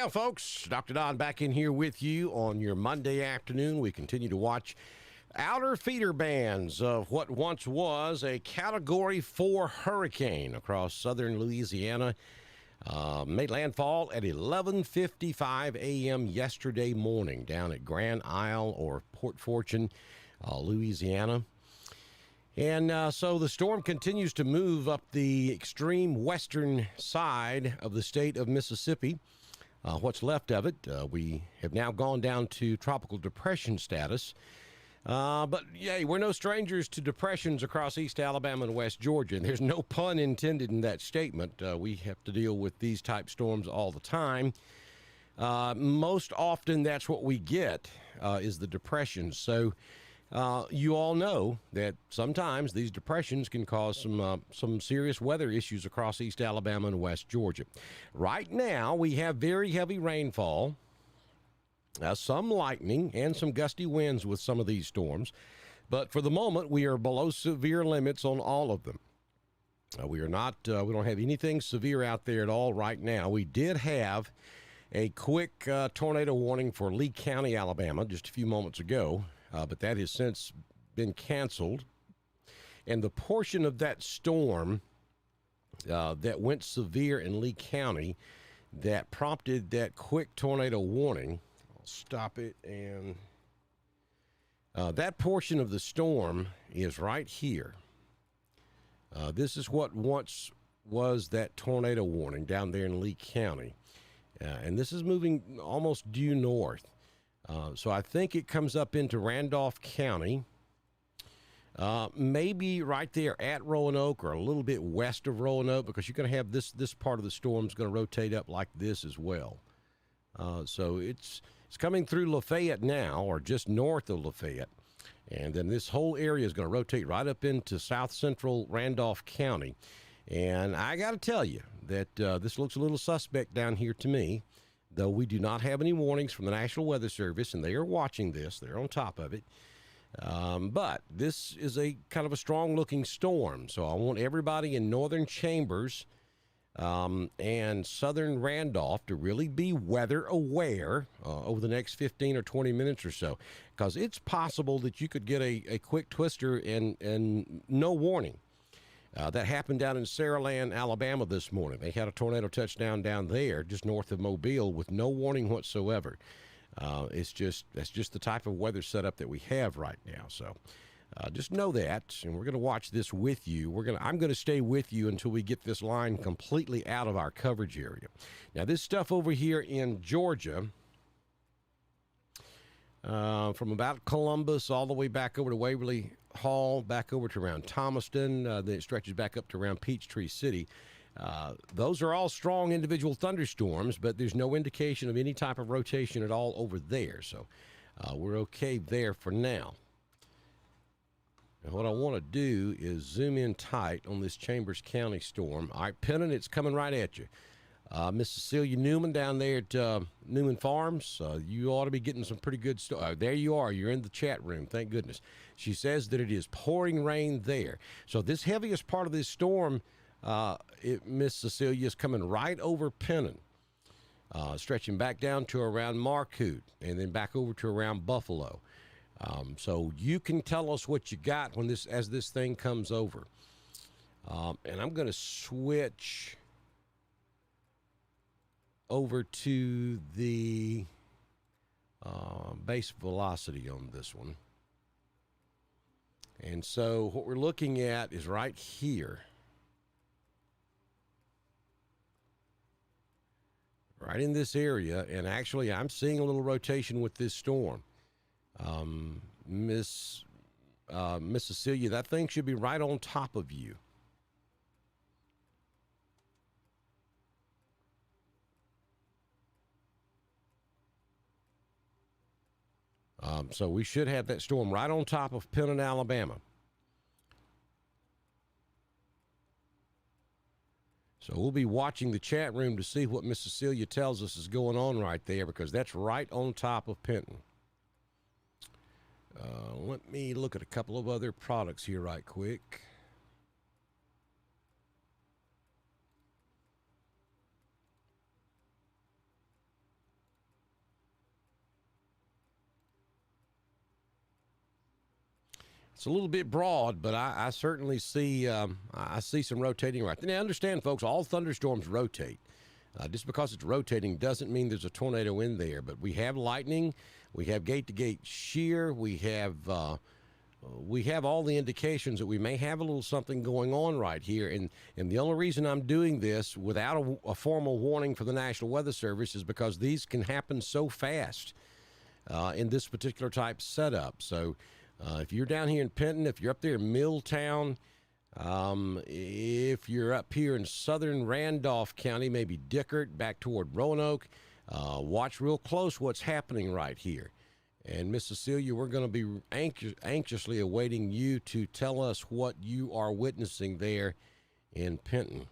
Yeah, folks, Dr. Don back in here with you on your Monday afternoon. We continue to watch outer feeder bands of what once was a Category 4 hurricane across southern Louisiana. Made landfall at 11:55 a.m. yesterday morning down at Grand Isle or Port Fortune, Louisiana. And so the storm continues to move up the extreme western side of the state of Mississippi. What's left of it, we have now gone down to tropical depression status. But, yeah, we're no strangers to depressions across East Alabama and West Georgia. And there's no pun intended in that statement. We have to deal with these type storms all the time. Most often that's what we get is the depressions. So you all know that sometimes these depressions can cause some serious weather issues across East Alabama and West Georgia. Right now, we have very heavy rainfall, some lightning, and some gusty winds with some of these storms. But for the moment, we are below severe limits on all of them. We are not. We don't have anything severe out there at all right now. We did have a quick tornado warning for Lee County, Alabama, just a few moments ago. But that has since been canceled. And the portion of that storm that went severe in Lee County that prompted that quick tornado warning, I'll stop it, and that portion of the storm is right here. This is what once was that tornado warning down there in Lee County. And this is moving almost due north. So I think it comes up into Randolph County, maybe right there at Roanoke or a little bit west of Roanoke, because you're going to have this part of the storm is going to rotate up like this as well. So it's coming through Lafayette now, or just north of Lafayette, and then this whole area is going to rotate right up into south central Randolph County. And I got to tell you that this looks a little suspect down here to me. Though we do not have any warnings from the National Weather Service, and they are watching this. They're on top of it. But this is a kind of a strong-looking storm, so I want everybody in northern Chambers and southern Randolph to really be weather aware over the next 15 or 20 minutes or so, because it's possible that you could get a quick twister and no warning. That happened down in Saraland, Alabama this morning. They had a tornado touchdown down there just north of Mobile with no warning whatsoever. That's just the type of weather setup that we have right now. So just know that, and we're going to watch this with you. I'm going to stay with you until we get this line completely out of our coverage area. Now, this stuff over here in Georgia, from about Columbus all the way back over to Waverly Hall, back over to around Thomaston, then it stretches back up to around Peachtree City. Those are all strong individual thunderstorms, but there's no indication of any type of rotation at all over there. So we're okay there for now. And what I want to do is zoom in tight on this Chambers County storm. All right, Pennant, it's coming right at you. Miss Cecilia Newman down there at Newman Farms, you ought to be getting some pretty good stuff. There you are. You're in the chat room. Thank goodness. She says that it is pouring rain there. So this heaviest part of this storm, Miss Cecilia, is coming right over Pennant, stretching back down to around Marcoot, and then back over to around Buffalo. So you can tell us what you got as this thing comes over. And I'm going to switch over to the base velocity on this one. And so what we're looking at is right here. Right in this area, and actually I'm seeing a little rotation with this storm. Miss Cecilia, that thing should be right on top of you. So we should have that storm right on top of Pennant, Alabama. So we'll be watching the chat room to see what Miss Cecilia tells us is going on right there, because that's right on top of Penton. Let me look at a couple of other products here right quick. It's a little bit broad, but I certainly see I see some rotating right now. Understand, folks, all thunderstorms rotate. Just because it's rotating doesn't mean there's a tornado in there. But we have lightning, we have gate-to-gate shear, we have all the indications that we may have a little something going on right here. And the only reason I'm doing this without a formal warning for the National Weather Service is because these can happen so fast in this particular type setup. So if you're down here in Penton, if you're up there in Milltown, if you're up here in southern Randolph County, maybe Dickert, back toward Roanoke, watch real close what's happening right here. And Miss Cecilia, we're going to be anxiously awaiting you to tell us what you are witnessing there in Penton.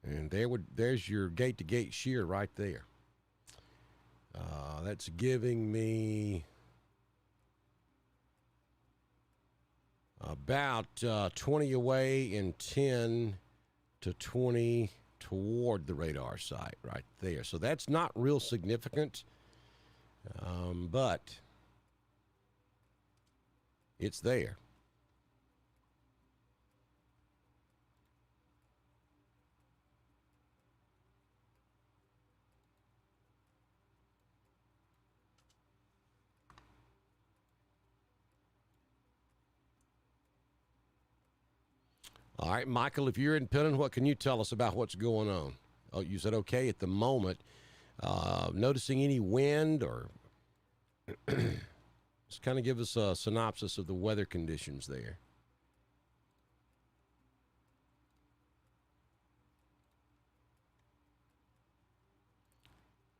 And there's your gate-to-gate shear right there. That's giving me about 20 away and 10 to 20 toward the radar site right there. So that's not real significant, but it's there. All right, Michael, if you're in Penton, what can you tell us about what's going on? Oh, you said okay at the moment. Noticing any wind or just kind of give us a synopsis of the weather conditions there.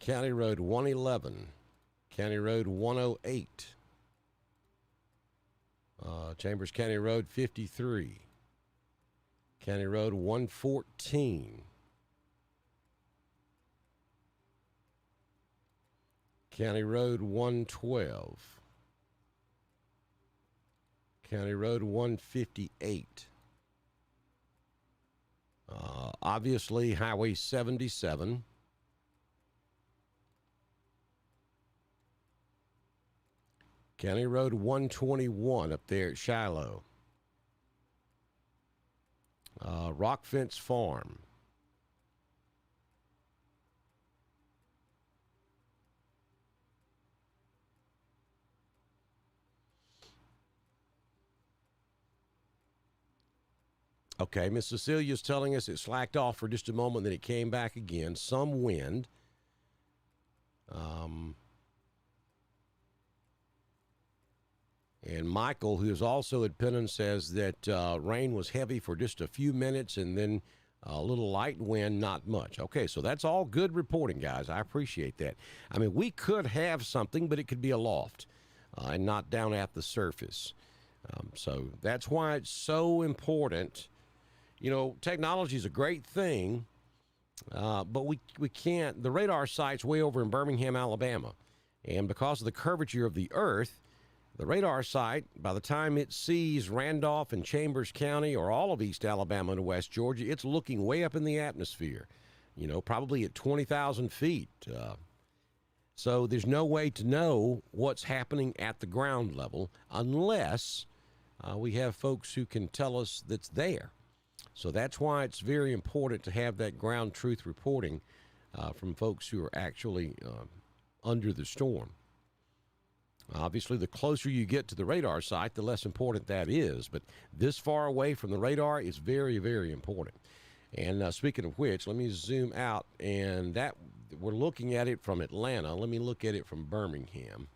County Road 111, County Road 108, Chambers County Road 53. County Road 114. County Road 112. County Road 158. Obviously, Highway 77. County Road 121 up there at Shiloh. Rock Fence Farm. Okay, Miss Cecilia's telling us it slacked off for just a moment, then it came back again. Some wind. And Michael, who is also at Penton, says that rain was heavy for just a few minutes and then a little light wind, not much. Okay, so that's all good reporting, guys. I appreciate that. I mean, we could have something, but it could be aloft and not down at the surface. So that's why it's so important. You know, technology is a great thing, but we can't. The radar site's way over in Birmingham, Alabama. And because of the curvature of the earth, the radar site, by the time it sees Randolph and Chambers County or all of East Alabama and West Georgia, it's looking way up in the atmosphere, you know, probably at 20,000 feet. So there's no way to know what's happening at the ground level unless we have folks who can tell us that's there. So that's why it's very important to have that ground truth reporting from folks who are actually under the storm. Obviously, the closer you get to the radar site, the less important that is. But this far away from the radar is very, very important. And speaking of which, let me zoom out. And that we're looking at it from Atlanta. Let me look at it from Birmingham.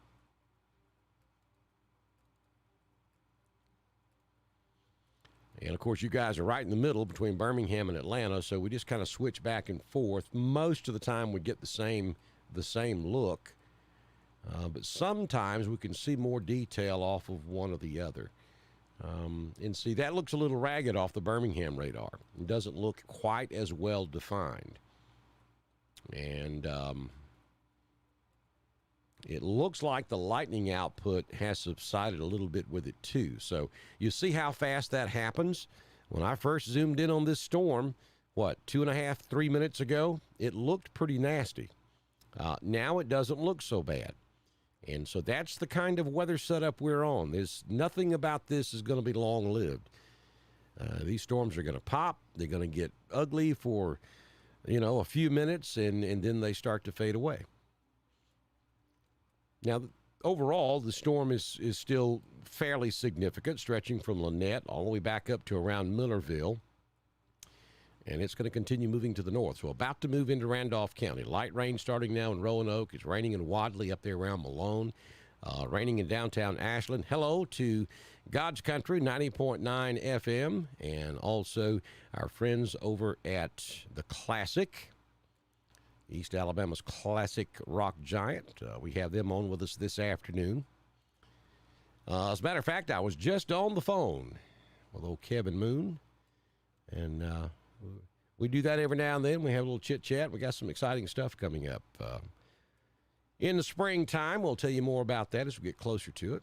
And, of course, you guys are right in the middle between Birmingham and Atlanta, so we just kind of switch back and forth. Most of the time we get the same look. But sometimes we can see more detail off of one or the other. And see, that looks a little ragged off the Birmingham radar. It doesn't look quite as well defined. And It looks like the lightning output has subsided a little bit with it too. So you see how fast that happens. When I first zoomed in on this storm, 2.5, 3 minutes ago, it looked pretty nasty. Now it doesn't look so bad. And so that's the kind of weather setup we're on. There's nothing about this is going to be long-lived. These storms are going to pop. They're going to get ugly for, a few minutes, and then they start to fade away. Now, overall, the storm is still fairly significant, stretching from Lynette all the way back up to around Millerville. And it's going to continue moving to the north. So about to move into Randolph County. Light rain starting now in Roanoke. It's raining in Wadley up there around Malone. Raining in downtown Ashland. Hello to God's Country, 90.9 FM. And also our friends over at the Classic, East Alabama's classic rock giant. We have them on with us this afternoon. As a matter of fact, I was just on the phone with old Kevin Moon. And we do that every now and then. We have a little chit-chat. We got some exciting stuff coming up. In the springtime, we'll tell you more about that as we get closer to it.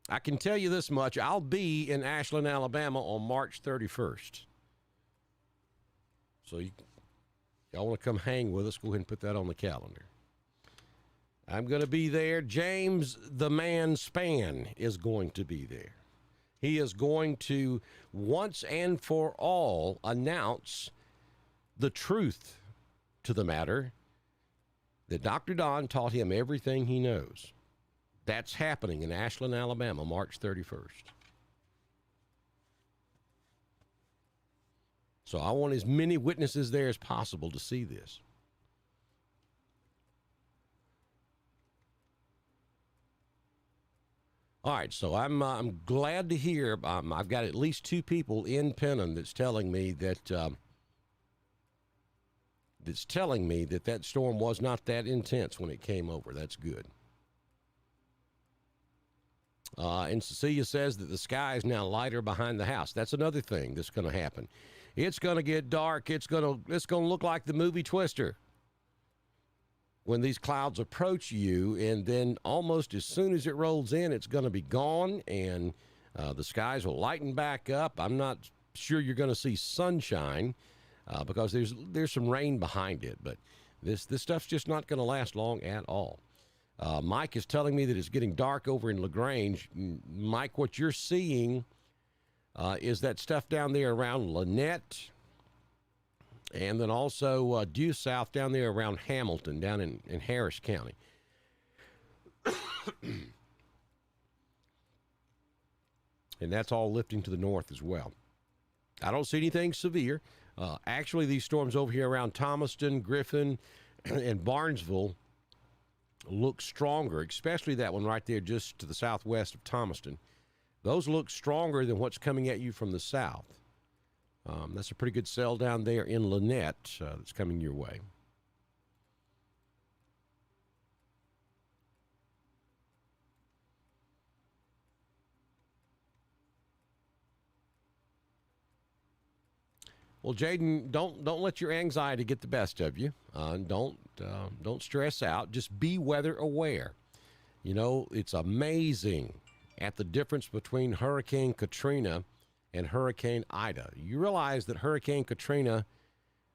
I can tell you this much. I'll be in Ashland, Alabama on March 31st. So y'all want to come hang with us, go ahead and put that on the calendar. I'm going to be there. James the Man Spann is going to be there. He is going to once and for all announce the truth to the matter that Dr. Don taught him everything he knows. That's happening in Ashland, Alabama, March 31st. So I want as many witnesses there as possible to see this. All right, so I'm glad to hear. I've got at least two people in Pennon that's telling me that that storm was not that intense when it came over. That's good. And Cecilia says that the sky is now lighter behind the house. That's another thing that's going to happen. It's going to get dark. It's going to look like the movie Twister when these clouds approach you, and then almost as soon as it rolls in, it's going to be gone, and the skies will lighten back up. I'm not sure you're going to see sunshine because there's some rain behind it, but this stuff's just not going to last long at all. Mike is telling me that it's getting dark over in LaGrange. Mike, what you're seeing is that stuff down there around Lynette, and then also due south down there around Hamilton, down in Harris County. And that's all lifting to the north as well. I don't see anything severe. Actually, these storms over here around Thomaston, Griffin, and Barnesville look stronger, especially that one right there just to the southwest of Thomaston. Those look stronger than what's coming at you from the south. That's a pretty good cell down there in Lynette that's coming your way. Well, Jaden, don't let your anxiety get the best of you. Don't stress out. Just be weather aware. You know, it's amazing at the difference between Hurricane Katrina and Hurricane Ida. You realize that Hurricane Katrina,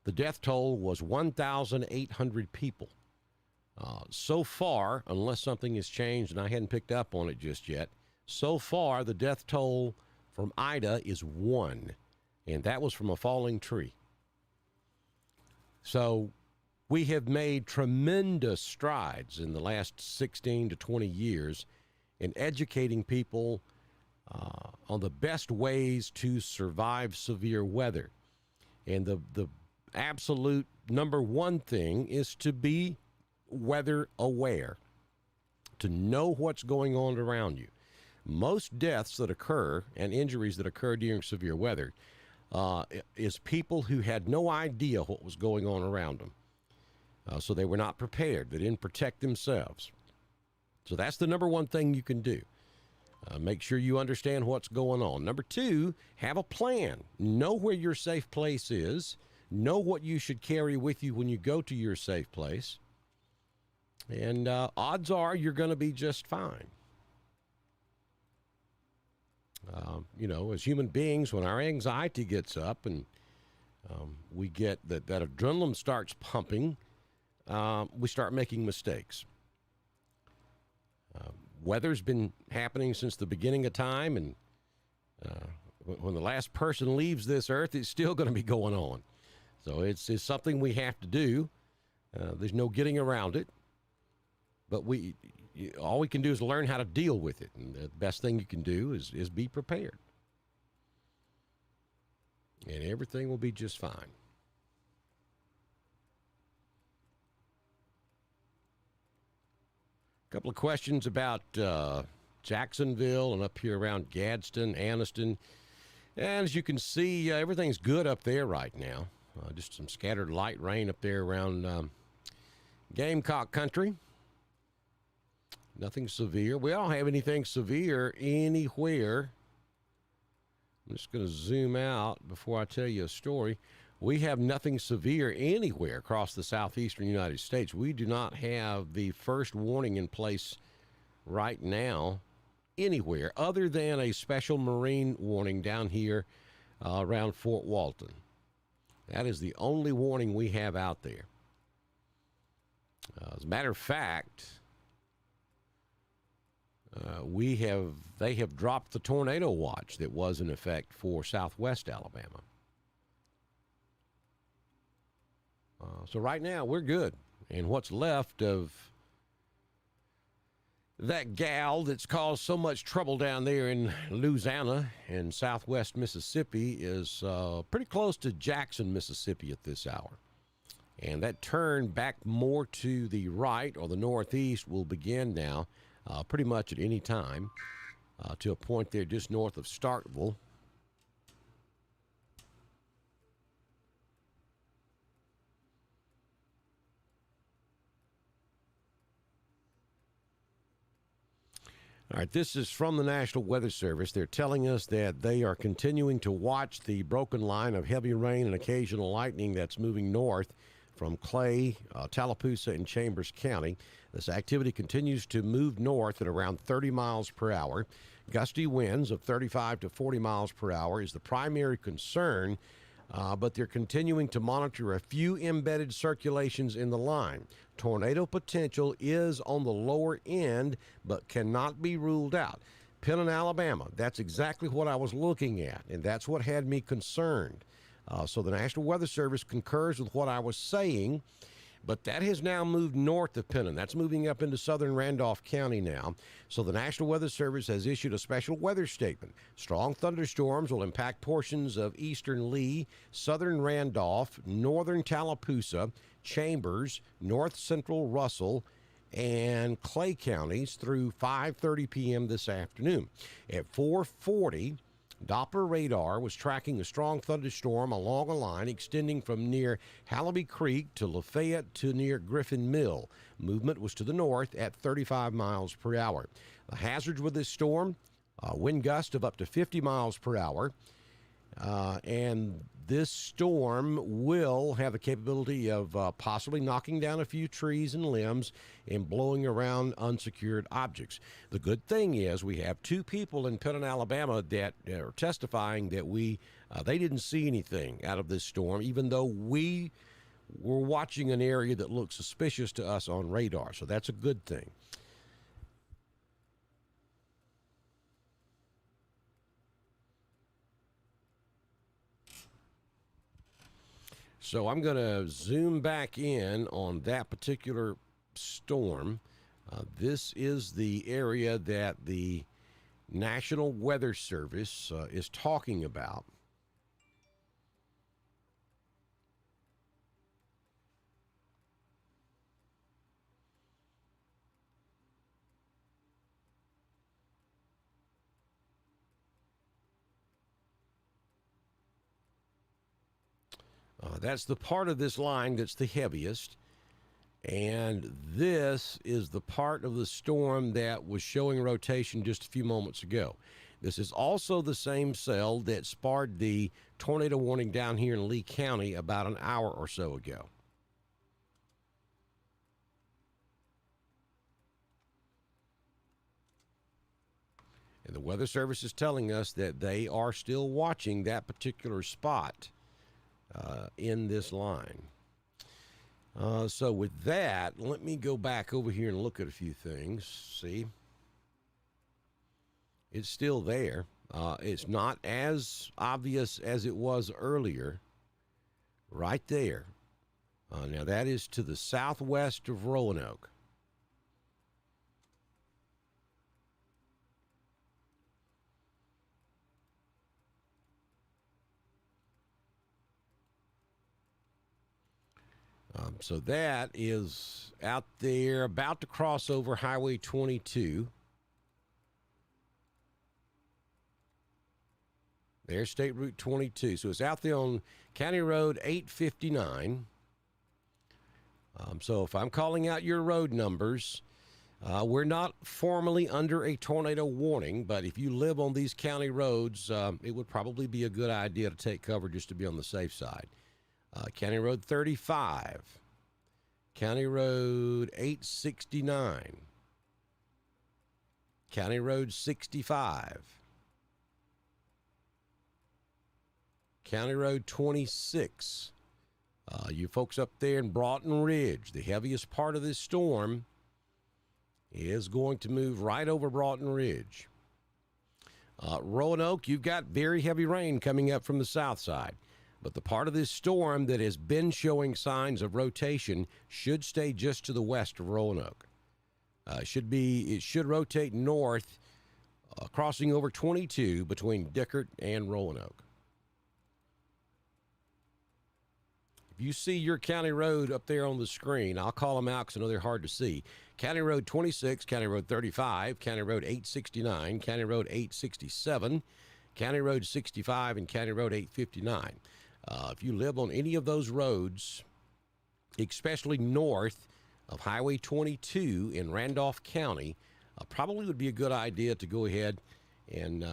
the death toll was 1,800 people. So far, unless something has changed and I hadn't picked up on it just yet, so far the death toll from Ida is 1, and that was from a falling tree. So we have made tremendous strides in the last 16 to 20 years in educating people on the best ways to survive severe weather. And the absolute number one thing is to be weather aware, to know what's going on around you. Most deaths that occur and injuries that occur during severe weather is people who had no idea what was going on around them. So they were not prepared. They didn't protect themselves. So that's the number one thing you can do. Make sure you understand what's going on. Number two, have a plan. Know where your safe place is. Know what you should carry with you when you go to your safe place. And odds are you're going to be just fine. As human beings, when our anxiety gets up and we get that adrenaline starts pumping, we start making mistakes. Weather's been happening since the beginning of time, and when the last person leaves this earth, it's still going to be going on. So it's something we have to do. There's no getting around it. But all we can do is learn how to deal with it. And the best thing you can do is be prepared. And everything will be just fine. A couple of questions about Jacksonville and up here around Gadsden, Anniston. And as you can see, everything's good up there right now. Just some scattered light rain up there around Gamecock country. Nothing severe. We don't have anything severe anywhere. I'm just going to zoom out before I tell you a story. We have nothing severe anywhere across the southeastern United States. We do not have the first warning in place right now anywhere other than a special marine warning down here around Fort Walton. That is the only warning we have out there. As a matter of fact, they have dropped the tornado watch that was in effect for southwest Alabama. So right now we're good. And what's left of that gal that's caused so much trouble down there in Louisiana and southwest Mississippi is pretty close to Jackson, Mississippi at this hour. And that turn back more to the right or the northeast will begin now pretty much at any time to a point there just north of Starkville. All right, this is from the National Weather Service. They're telling us that they are continuing to watch the broken line of heavy rain and occasional lightning that's moving north from Clay, Tallapoosa, and Chambers County. This activity continues to move north at around 30 miles per hour. Gusty winds of 35 to 40 miles per hour is the primary concern, but they're continuing to monitor a few embedded circulations in the line. Tornado potential is on the lower end, but cannot be ruled out. Penn, Alabama, that's exactly what I was looking at, and that's what had me concerned. So the National Weather Service concurs with what I was saying, but that has now moved north of Penn. That's moving up into southern Randolph County now. So the National Weather Service has issued a special weather statement. Strong thunderstorms will impact portions of eastern Lee, southern Randolph, northern Tallapoosa, Chambers, north central Russell, and Clay counties through 5:30 p.m. this afternoon. At 4:40, Doppler radar was tracking a strong thunderstorm along a line extending from near Hallaby Creek to Lafayette to near Griffin Mill. Movement was to the north at 35 miles per hour. The hazards with this storm, wind gust of up to 50 miles per hour, and this storm will have the capability of possibly knocking down a few trees and limbs and blowing around unsecured objects. The good thing is we have two people in Penn, Alabama that are testifying that they didn't see anything out of this storm, even though we were watching an area that looked suspicious to us on radar. So that's a good thing. So I'm going to zoom back in on that particular storm. This is the area that the National Weather Service is talking about. That's the part of this line that's the heaviest. And this is the part of the storm that was showing rotation just a few moments ago. This is also the same cell that sparred the tornado warning down here in Lee County about an hour or so ago. And the Weather Service is telling us that they are still watching that particular spot in this line. So with that, let me go back over here and look at a few things. See, it's still there. It's not as obvious as it was earlier. Right there. Now that is to the southwest of Roanoke. So that is out there, about to cross over Highway 22. There's State Route 22. So it's out there on County Road 859. So if I'm calling out your road numbers, we're not formally under a tornado warning, but if you live on these county roads, it would probably be a good idea to take cover just to be on the safe side. County Road 35, County Road 869, County Road 65, County Road 26. You folks up there in Broughton Ridge, the heaviest part of this storm is going to move right over Broughton Ridge. Roanoke, you've got very heavy rain coming up from the south side. But the part of this storm that has been showing signs of rotation should stay just to the west of Roanoke. It should rotate north, crossing over 22 between Dickert and Roanoke. If you see your county road up there on the screen, I'll call them out because I know they're hard to see. County Road 26, County Road 35, County Road 869, County Road 867, County Road 65, and County Road 859. If you live on any of those roads, especially north of Highway 22 in Randolph County, probably would be a good idea to go ahead and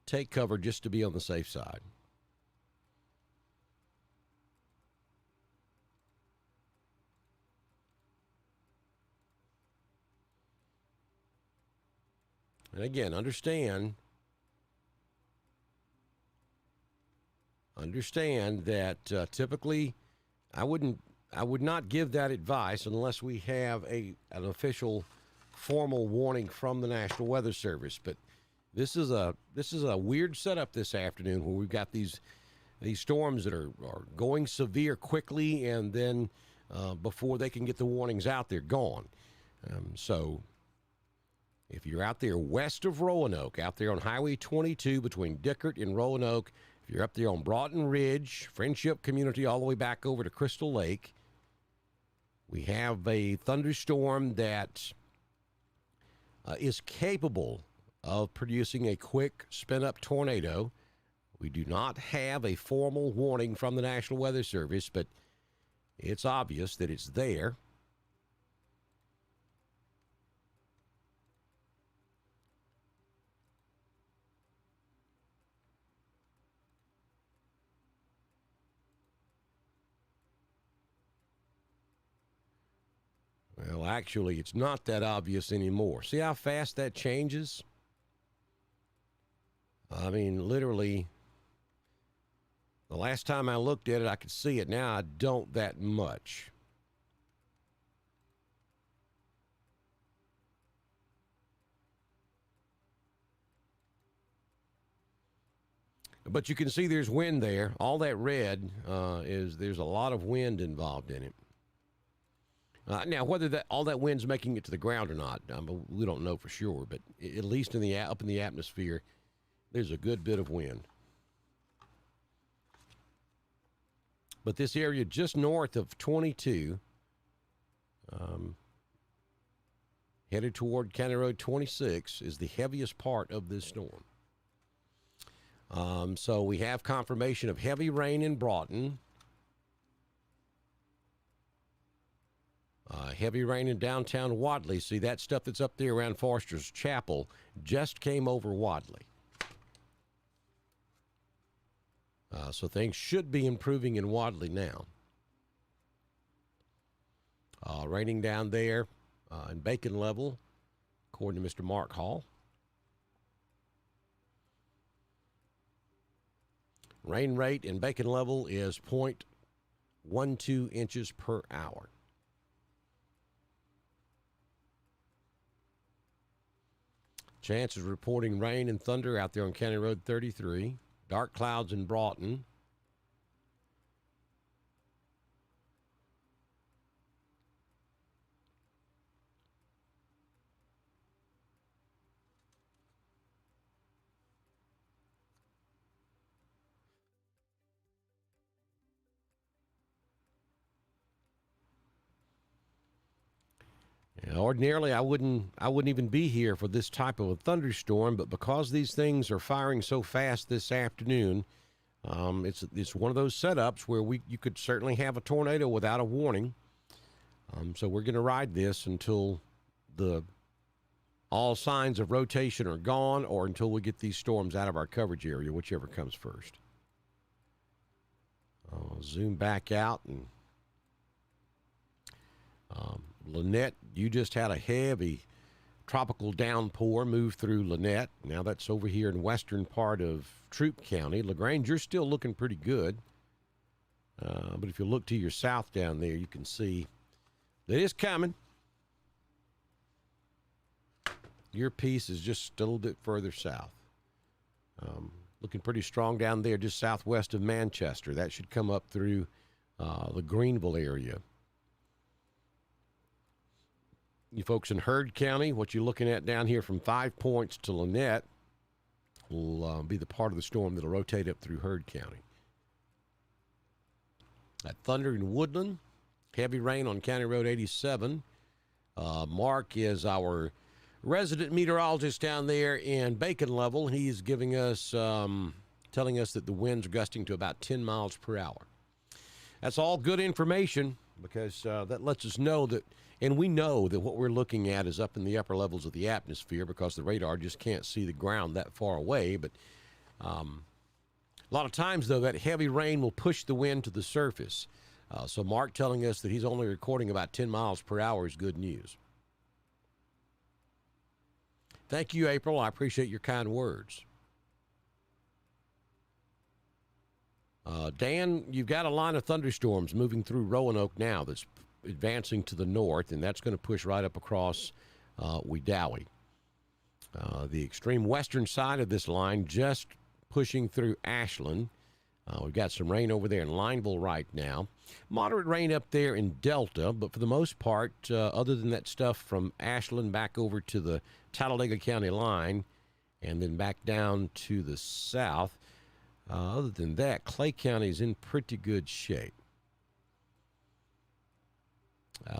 take cover just to be on the safe side. And again, understand that typically I would not give that advice unless we have an official formal warning from the National Weather Service. But this is a weird setup this afternoon where we've got these storms that are going severe quickly, and then before they can get the warnings out, they're gone. So if you're out there west of Roanoke, out there on Highway 22 between Dickert and Roanoke, if you're up there on Broughton Ridge, Friendship Community, all the way back over to Crystal Lake, we have a thunderstorm that is capable of producing a quick spin-up tornado. We do not have a formal warning from the National Weather Service, but it's obvious that it's there. Well, actually, it's not that obvious anymore. See how fast that changes? I mean, literally, the last time I looked at it, I could see it. Now I don't that much. But you can see there's wind there. All that red there's a lot of wind involved in it. Now, whether all that wind's making it to the ground or not, we don't know for sure. But at least up in the atmosphere, there's a good bit of wind. But this area just north of 22, headed toward County Road 26, is the heaviest part of this storm. So we have confirmation of heavy rain in Broughton. Heavy rain in downtown Wadley. See, that stuff that's up there around Foster's Chapel just came over Wadley. So things should be improving in Wadley now. Raining down there in Bacon Level, according to Mr. Mark Hall. Rain rate and Bacon level is 0.12 inches per hour. Chance is reporting rain and thunder out there on County Road 33. Dark clouds in Broughton. Ordinarily, I wouldn't even be here for this type of a thunderstorm, but because these things are firing so fast this afternoon, it's one of those setups where you could certainly have a tornado without a warning. So we're going to ride this until all signs of rotation are gone, or until we get these storms out of our coverage area, whichever comes first. I'll zoom back out and. Lynette, you just had a heavy tropical downpour move through Lynette. Now that's over here in western part of Troup County. LaGrange, you're still looking pretty good. But if you look to your south down there, you can see that it's coming. Your piece is just a little bit further south. Looking pretty strong down there just southwest of Manchester. That should come up through the Greenville area. You folks in Heard County, what you're looking at down here from 5 Points to Lynette will be the part of the storm that'll rotate up through Heard County. That thunder in Woodland, heavy rain on County Road 87. Mark is our resident meteorologist down there in Bacon level. He's giving us, telling us that the winds are gusting to about 10 miles per hour. That's all good information because that lets us know that. And we know that what we're looking at is up in the upper levels of the atmosphere because the radar just can't see the ground that far away. But a lot of times, though, that heavy rain will push the wind to the surface. So Mark telling us that he's only recording about 10 miles per hour is good news. Thank you, April. I appreciate your kind words. Dan, you've got a line of thunderstorms moving through Roanoke now that's advancing to the north, and that's going to push right up across Wedowee. The extreme western side of this line just pushing through Ashland. We've got some rain over there in Lineville right now. Moderate rain up there in Delta, but for the most part, other than that stuff from Ashland back over to the Talladega County line and then back down to the south, other than that, Clay County is in pretty good shape.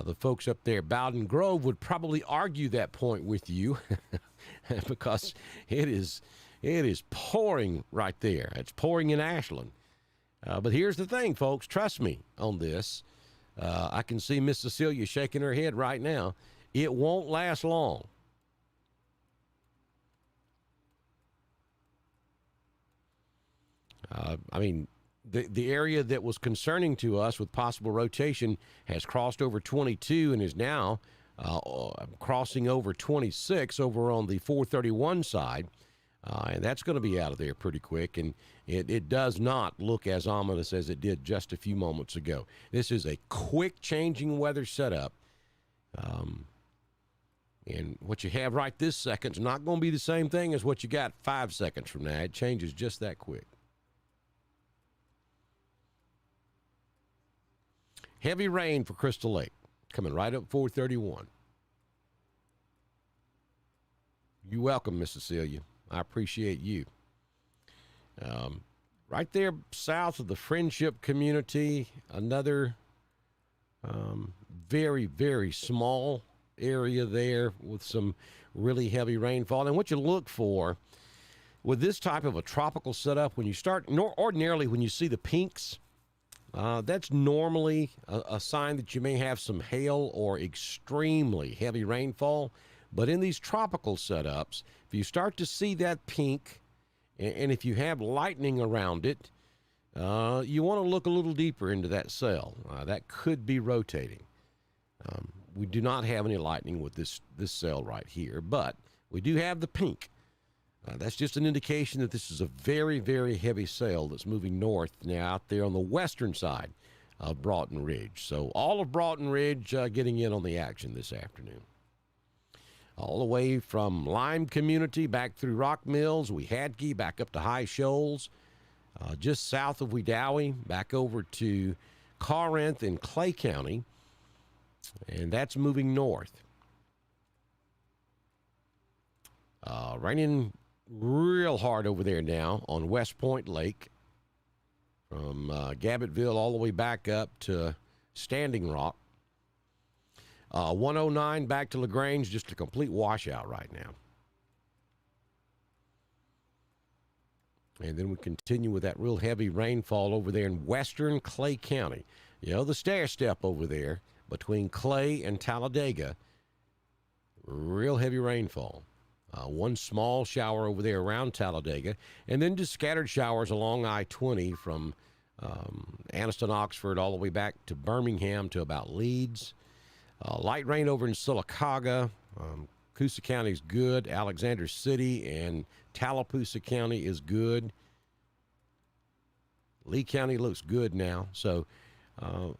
The folks up there, Bowden Grove, would probably argue that point with you because it is pouring right there. It's pouring in Ashland. But here's the thing, folks. Trust me on this. I can see Miss Cecilia shaking her head right now. It won't last long. The area that was concerning to us with possible rotation has crossed over 22 and is now crossing over 26 over on the 431 side. And that's going to be out of there pretty quick. And it does not look as ominous as it did just a few moments ago. This is a quick changing weather setup. And what you have right this second is not going to be the same thing as what you got 5 seconds from now. It changes just that quick. Heavy rain for Crystal Lake, coming right up 431. You're welcome, Miss Cecilia. I appreciate you. Right there south of the Friendship Community, another very, very small area there with some really heavy rainfall. And what you look for with this type of a tropical setup, when you start, ordinarily when you see the pinks, that's normally a sign that you may have some hail or extremely heavy rainfall. But in these tropical setups, if you start to see that pink, and if you have lightning around it, you want to look a little deeper into that cell. That could be rotating. We do not have any lightning with this cell right here, but we do have the pink. That's just an indication that this is a very, very heavy cell that's moving north now out there on the western side of Broughton Ridge. So all of Broughton Ridge getting in on the action this afternoon. All the way from Lime Community back through Rock Mills, Weehadkee, back up to High Shoals, just south of Wedowee, back over to Corinth in Clay County, and that's moving north. Raining real hard over there now on West Point Lake from Gabettville all the way back up to Standing Rock. 109 back to LaGrange, just a complete washout right now. And then we continue with that real heavy rainfall over there in western Clay County. You know, the stair step over there between Clay and Talladega, real heavy rainfall. One small shower over there around Talladega, and then just scattered showers along I-20 from Anniston, Oxford, all the way back to Birmingham to about Leeds. Light rain over in Sylacauga. Coosa County is good. Alexander City and Tallapoosa County is good. Lee County looks good now. So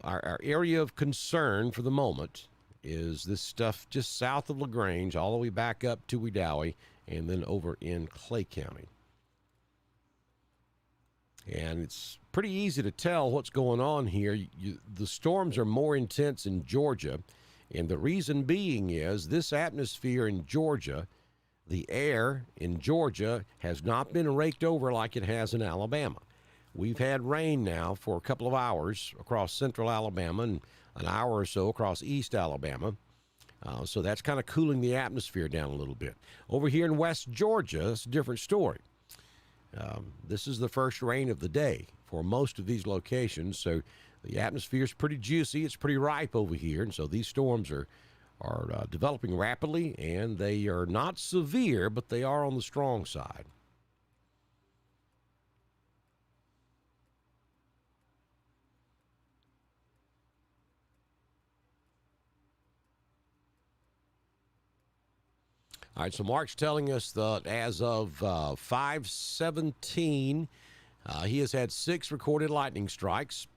our area of concern for the moment is this stuff just south of LaGrange, all the way back up to Wedowee, and then over in Clay County. And it's pretty easy to tell what's going on here. The storms are more intense in Georgia, and the reason being is this atmosphere in Georgia, the air in Georgia has not been raked over like it has in Alabama. We've had rain now for a couple of hours across central Alabama and an hour or so across east Alabama. So that's kind of cooling the atmosphere down a little bit. Over here in West Georgia, it's a different story. This is the first rain of the day for most of these locations, so the atmosphere is pretty juicy. It's pretty ripe over here, and so these storms are developing rapidly, and they are not severe, but they are on the strong side. All right, so Mark's telling us that as of 5:17, he has had 6 recorded lightning strikes.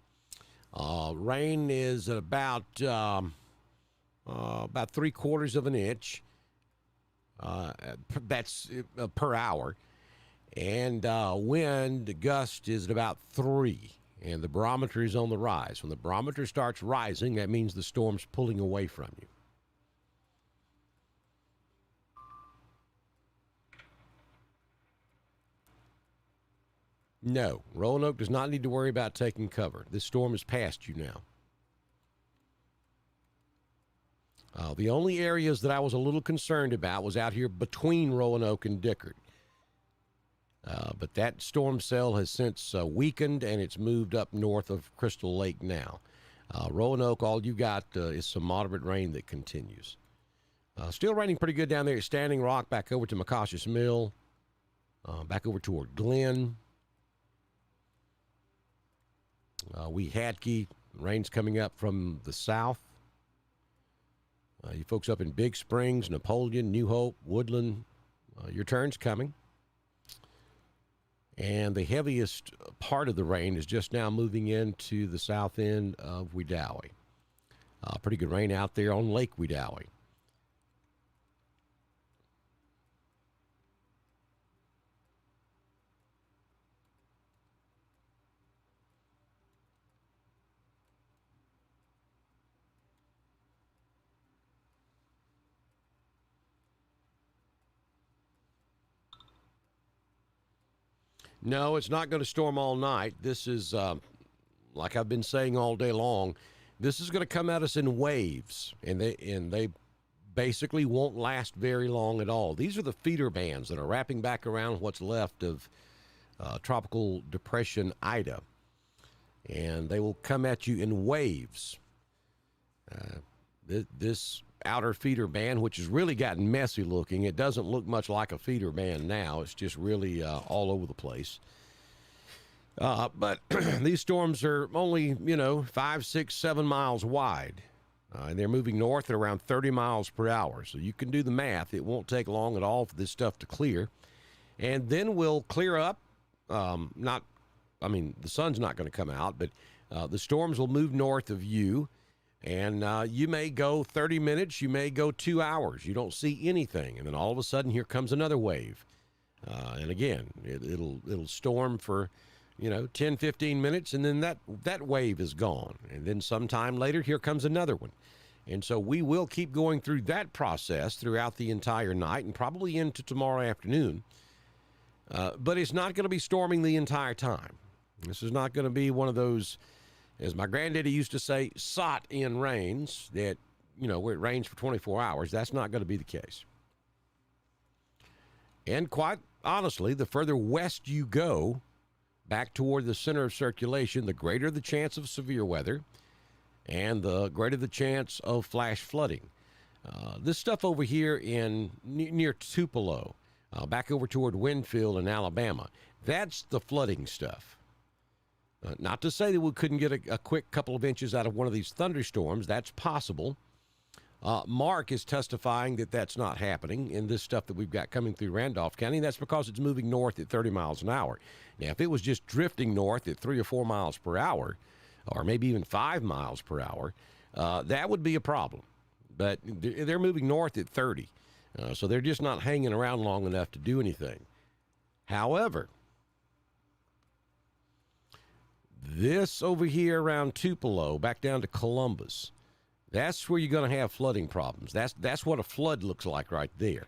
Rain is at about 3/4 of an inch. That's per hour. And wind gust is at about 3. And the barometer is on the rise. When the barometer starts rising, that means the storm's pulling away from you. No, Roanoke does not need to worry about taking cover. This storm is past you now. The only areas that I was a little concerned about was out here between Roanoke and Dickard. But that storm cell has since weakened, and it's moved up north of Crystal Lake now. Roanoke, all you got is some moderate rain that continues. Still raining pretty good down there at Standing Rock, back over to McCautious Mill, back over toward Glen. Weehadkee, rain's coming up from the south. You folks up in Big Springs, Napoleon, New Hope, Woodland, your turn's coming. And the heaviest part of the rain is just now moving into the south end of Wedowee. Pretty good rain out there on Lake Wedowee. No, it's not going to storm all night. This is, like I've been saying all day long, this is going to come at us in waves, and they basically won't last very long at all. These are the feeder bands that are wrapping back around what's left of Tropical Depression Ida, and they will come at you in waves. This outer feeder band, which has really gotten messy looking. It doesn't look much like a feeder band now. It's just really all over the place. But these storms are only, 5, 6, 7 miles wide. And they're moving north at around 30 miles per hour. So you can do the math. It won't take long at all for this stuff to clear. and then we'll clear up. Not, I mean, the sun's not going to come out, but the storms will move north of you, and you may go 30 minutes, you may go 2 hours. You don't see anything, and then all of a sudden, here comes another wave. And again, it'll storm for 10, 15 minutes, and then that wave is gone. And then sometime later, here comes another one. And so we will keep going through that process throughout the entire night and probably into tomorrow afternoon. But it's not going to be storming the entire time. This is not going to be one of those, as my granddaddy used to say, sot in rains that, where it rains for 24 hours. That's not going to be the case. And quite honestly, the further west you go, back toward the center of circulation, the greater the chance of severe weather and the greater the chance of flash flooding. This stuff over here near Tupelo, back over toward Winfield in Alabama, that's the flooding stuff. Not to say that we couldn't get a quick couple of inches out of one of these thunderstorms. That's possible. Mark is testifying that that's not happening in this stuff that we've got coming through Randolph County. That's because it's moving north at 30 miles an hour. Now, if it was just drifting north at 3 or 4 miles per hour, or maybe even 5 miles per hour, that would be a problem. But they're moving north at 30, so they're just not hanging around long enough to do anything. However, this over here around Tupelo, back down to Columbus, that's where you're going to have flooding problems. That's what a flood looks like right there.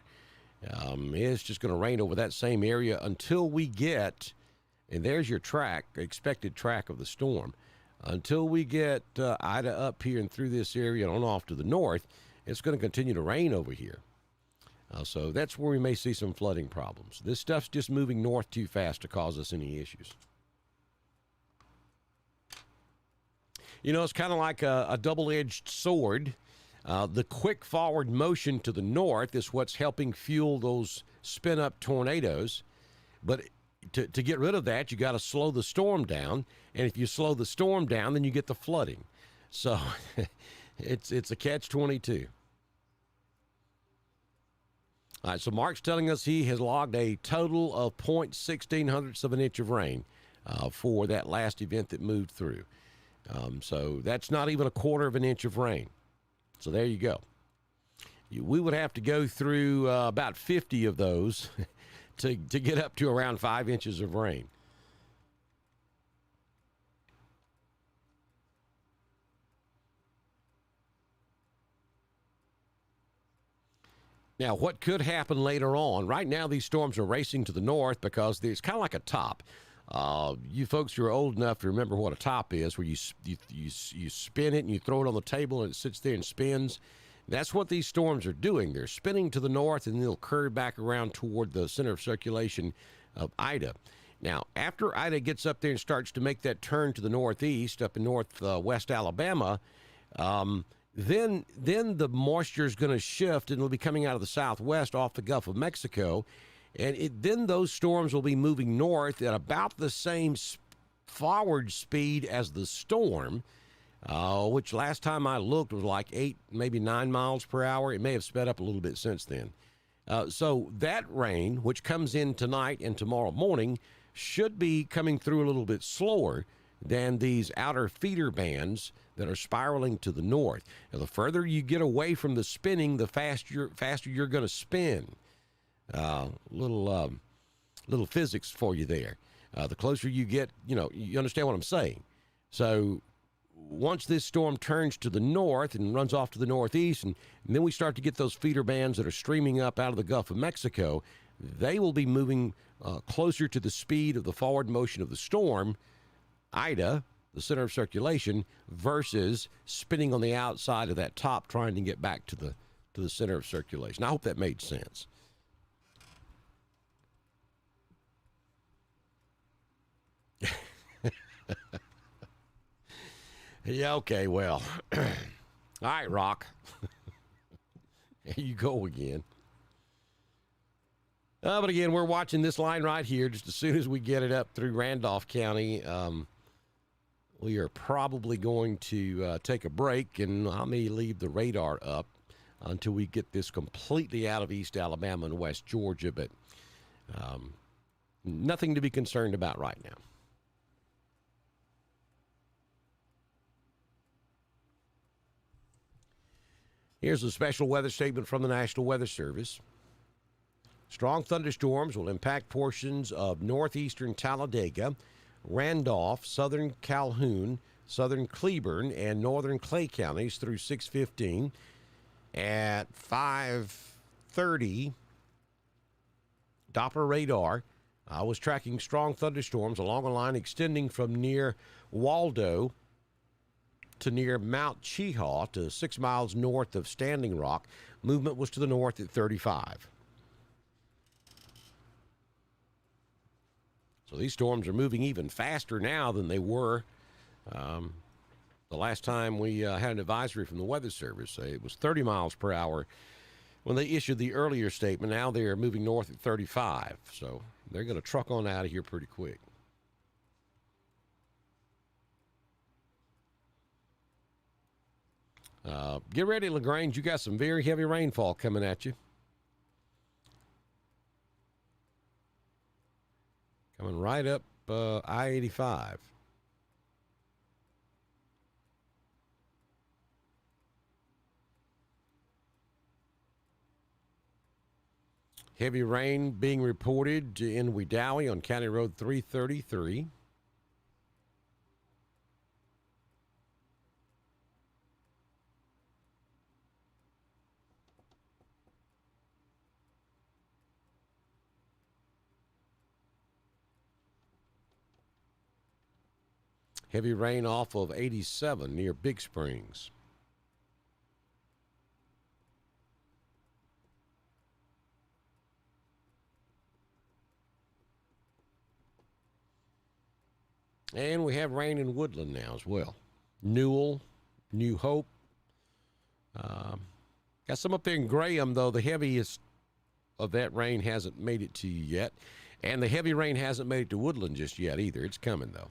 It's just going to rain over that same area until we get, and there's your expected track of the storm. Until we get Ida up here and through this area and on off to the north, it's going to continue to rain over here. So that's where we may see some flooding problems. This stuff's just moving north too fast to cause us any issues. It's kind of like a double-edged sword. The quick forward motion to the north is what's helping fuel those spin-up tornadoes. But to get rid of that, you got to slow the storm down. And if you slow the storm down, then you get the flooding. So it's a catch-22. All right, so Mark's telling us he has logged a total of 0.16 of an inch of rain for that last event that moved through. So that's not even a quarter of an inch of rain. So there you go. We would have to go through about 50 of those to get up to around 5 inches of rain. Now, what could happen later on? Right now, these storms are racing to the north because it's kind of like a top. You folks who are old enough to remember what a top is, where you spin it and you throw it on the table and it sits there and spins. That's what these storms are doing. They're spinning to the north and they'll curve back around toward the center of circulation of Ida. Now, after Ida gets up there and starts to make that turn to the northeast up in northwest Alabama, then the moisture is going to shift and it'll be coming out of the southwest off the Gulf of Mexico. And then those storms will be moving north at about the same forward speed as the storm, which last time I looked was like 8, maybe 9 miles per hour. It may have sped up a little bit since then. So that rain, which comes in tonight and tomorrow morning, should be coming through a little bit slower than these outer feeder bands that are spiraling to the north. Now, the further you get away from the spinning, the faster you're going to spin. Little physics for you there. The closer you get, you understand what I'm saying. So once this storm turns to the north and runs off to the northeast, and then we start to get those feeder bands that are streaming up out of the Gulf of Mexico, they will be moving closer to the speed of the forward motion of the storm, Ida, the center of circulation, versus spinning on the outside of that top trying to get back to the center of circulation. I hope that made sense. Yeah, okay, well. All right, Rock. There you go again. But again, we're watching this line right here. Just as soon as we get it up through Randolph County, we are probably going to take a break, and I may leave the radar up until we get this completely out of East Alabama and West Georgia. But Nothing to be concerned about right now. Here's a special weather statement from the National Weather Service. Strong thunderstorms will impact portions of northeastern Talladega, Randolph, southern Calhoun, southern Cleburne, and northern Clay counties through 6:15. At 5:30, Doppler radar was tracking strong thunderstorms along a line extending from near Waldo to near Mount Cheahaw to 6 miles north of Standing Rock. Movement was to the north at 35. So these storms are moving even faster now than they were the last time we had an advisory from the Weather Service. It was 30 miles per hour when they issued the earlier statement. Now they're moving north at 35. So they're going to truck on out of here pretty quick. Get ready, LaGrange. You got some very heavy rainfall coming at you. Coming right up I-85. Heavy rain being reported in Wedowee on County Road 333. Heavy rain off of 87 near Big Springs. And we have rain in Woodland now as well. Newell, New Hope. Got some up there in Graham, though. The heaviest of that rain hasn't made it to you yet. And the heavy rain hasn't made it to Woodland just yet either. It's coming, though.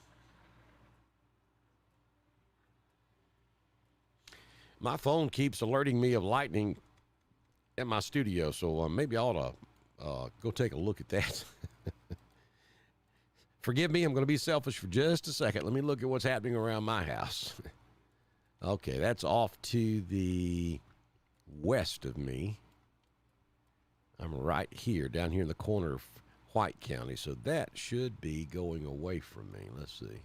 My phone keeps alerting me of lightning at my studio, so maybe I ought to go take a look at that. Forgive me, I'm going to be selfish for just a second. Let me look at what's happening around my house. Okay, that's off to the west of me. I'm right here, down here in the corner of White County, so that should be going away from me. Let's see.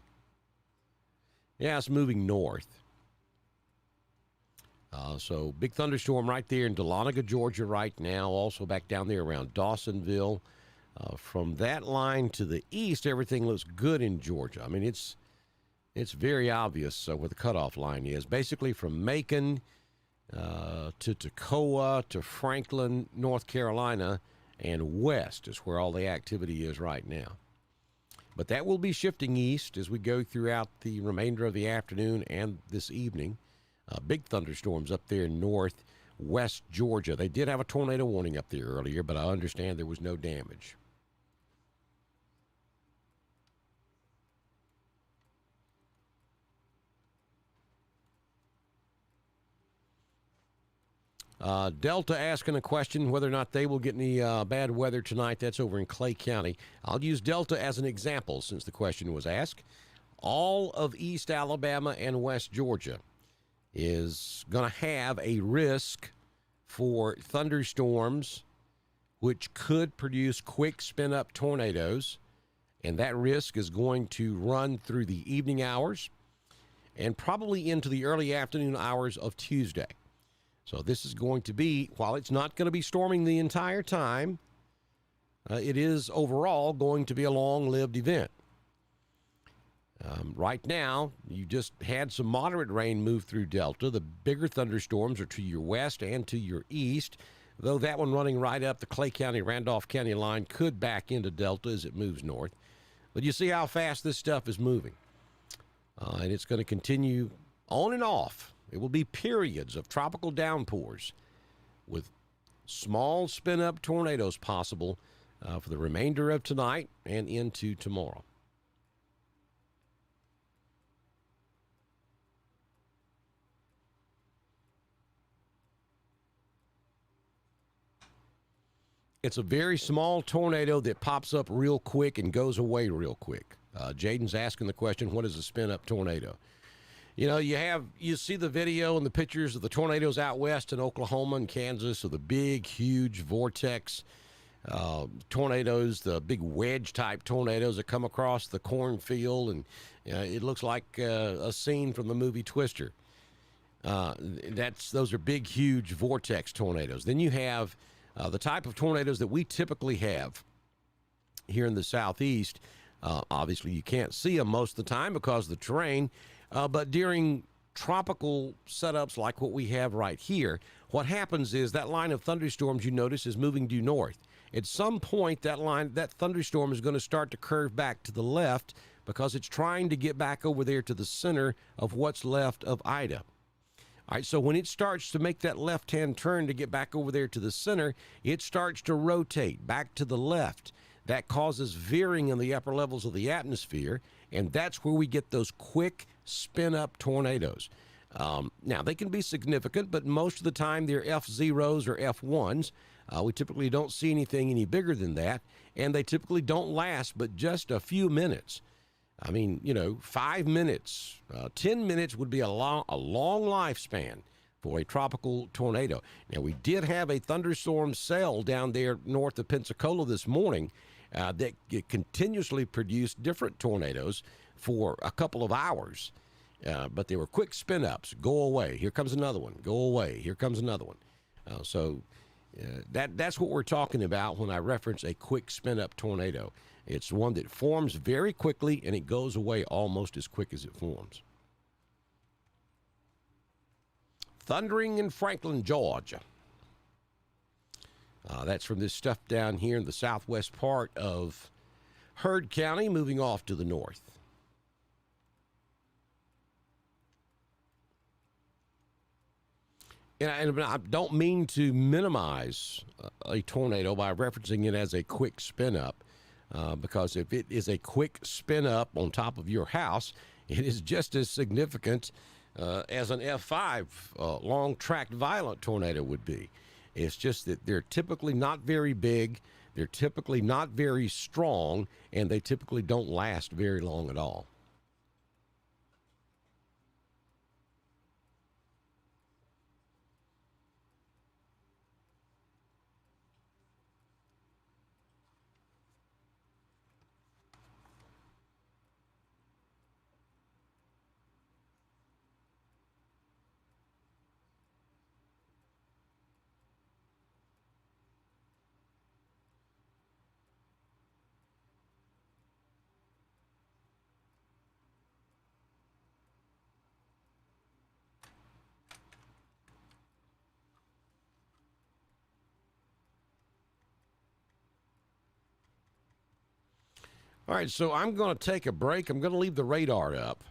Yeah, it's moving north. So big thunderstorm right there in Dahlonega, Georgia right now. Also back down there around Dawsonville. From that line to the east, everything looks good in Georgia. I mean, it's very obvious where the cutoff line is. Basically from Macon to Toccoa to Franklin, North Carolina, and west is where all the activity is right now. But that will be shifting east as we go throughout the remainder of the afternoon and this evening. Big thunderstorms up there in northwest Georgia. They did have a tornado warning up there earlier, but I understand there was no damage. Delta asking a question whether or not they will get any bad weather tonight. That's over in Clay County. I'll use Delta as an example since the question was asked. All of East Alabama and West Georgia is going to have a risk for thunderstorms which could produce quick spin-up tornadoes, and that risk is going to run through the evening hours and probably into the early afternoon hours of Tuesday. So this is going to be, while it's not going to be storming the entire time, it is overall going to be a long-lived event. Right now, you just had some moderate rain move through Delta. The bigger thunderstorms are to your west and to your east, though that one running right up the Clay County, Randolph County line could back into Delta as it moves north. But you see how fast this stuff is moving. And it's going to continue on and off. It will be periods of tropical downpours with small spin-up tornadoes possible for the remainder of tonight and into tomorrow. It's a very small tornado that pops up real quick and goes away real quick. Jaden's asking the question, what is a spin-up tornado? You know, you see the video and the pictures of the tornadoes out west in Oklahoma and Kansas, of the big, huge vortex tornadoes, the big wedge-type tornadoes that come across the cornfield, and it looks like a scene from the movie Twister. Those are big, huge vortex tornadoes. Then you have the type of tornadoes that we typically have here in the southeast. Obviously, you can't see them most of the time because of the terrain, but during tropical setups like what we have right here, what happens is that line of thunderstorms you notice is moving due north. At some point, that thunderstorm is going to start to curve back to the left because it's trying to get back over there to the center of what's left of Ida. All right, so when it starts to make that left-hand turn to get back over there to the center, it starts to rotate back to the left. That causes veering in the upper levels of the atmosphere, and that's where we get those quick spin-up tornadoes. Now, they can be significant, but most of the time they're F0s or F1s. We typically don't see anything any bigger than that, and they typically don't last but just a few minutes. I mean, 5 minutes, 10 minutes would be a long lifespan for a tropical tornado. Now, we did have a thunderstorm cell down there north of Pensacola this morning that continuously produced different tornadoes for a couple of hours. But they were quick spin-ups. Go away. Here comes another one. Go away. Here comes another one. That's what we're talking about when I reference a quick spin-up tornado. It's one that forms very quickly, and it goes away almost as quick as it forms. Thundering in Franklin, Georgia. That's from this stuff down here in the southwest part of Heard County, moving off to the north. And I don't mean to minimize a tornado by referencing it as a quick spin-up, because if it is a quick spin-up on top of your house, it is just as significant as an F5 long-tracked violent tornado would be. It's just that they're typically not very big, they're typically not very strong, and they typically don't last very long at all. All right, so I'm going to take a break. I'm going to leave the radar up.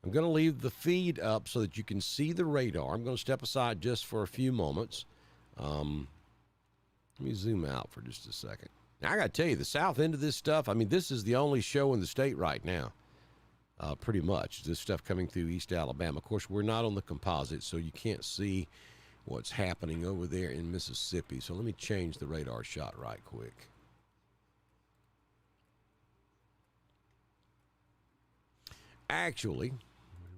I'm going to leave the feed up so that you can see the radar. I'm going to step aside just for a few moments. Let me zoom out for just a second. Now, I got to tell you, the south end of this stuff, I mean, this is the only show in the state right now, pretty much. This stuff coming through East Alabama. Of course, we're not on the composite, so you can't see what's happening over there in Mississippi. So let me change the radar shot right quick. Actually,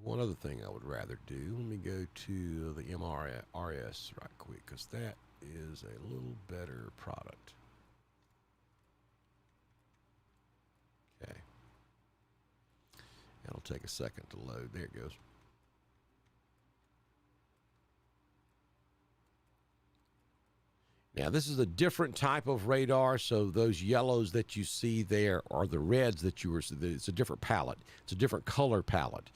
one other thing I would rather do, let me go to the MRS right quick, because that is a little better product. Okay. That'll take a second to load. There it goes. Now, this is a different type of radar, so those yellows that you see there are the reds that you were, it's a different palette. It's a different color palette.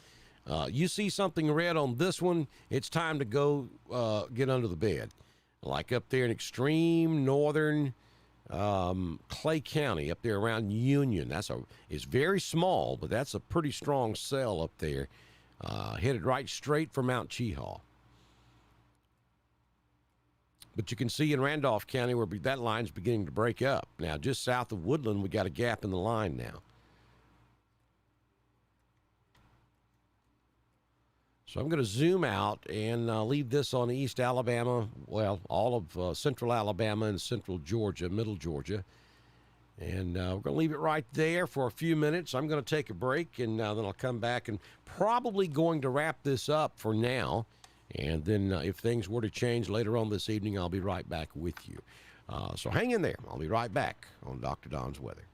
You see something red on this one, it's time to go get under the bed. Like up there in extreme northern Clay County, up there around Union. It's very small, but that's a pretty strong cell up there, headed right straight for Mount Cheehaw. But you can see in Randolph County where that line's beginning to break up. Now, just south of Woodland, we got a gap in the line now. So I'm going to zoom out and leave this on East Alabama, well, all of central Alabama and central Georgia, middle Georgia. And we're going to leave it right there for a few minutes. I'm going to take a break, and then I'll come back and probably going to wrap this up for now. And then if things were to change later on this evening, I'll be right back with you. So hang in there. I'll be right back on Dr. Don's Weather.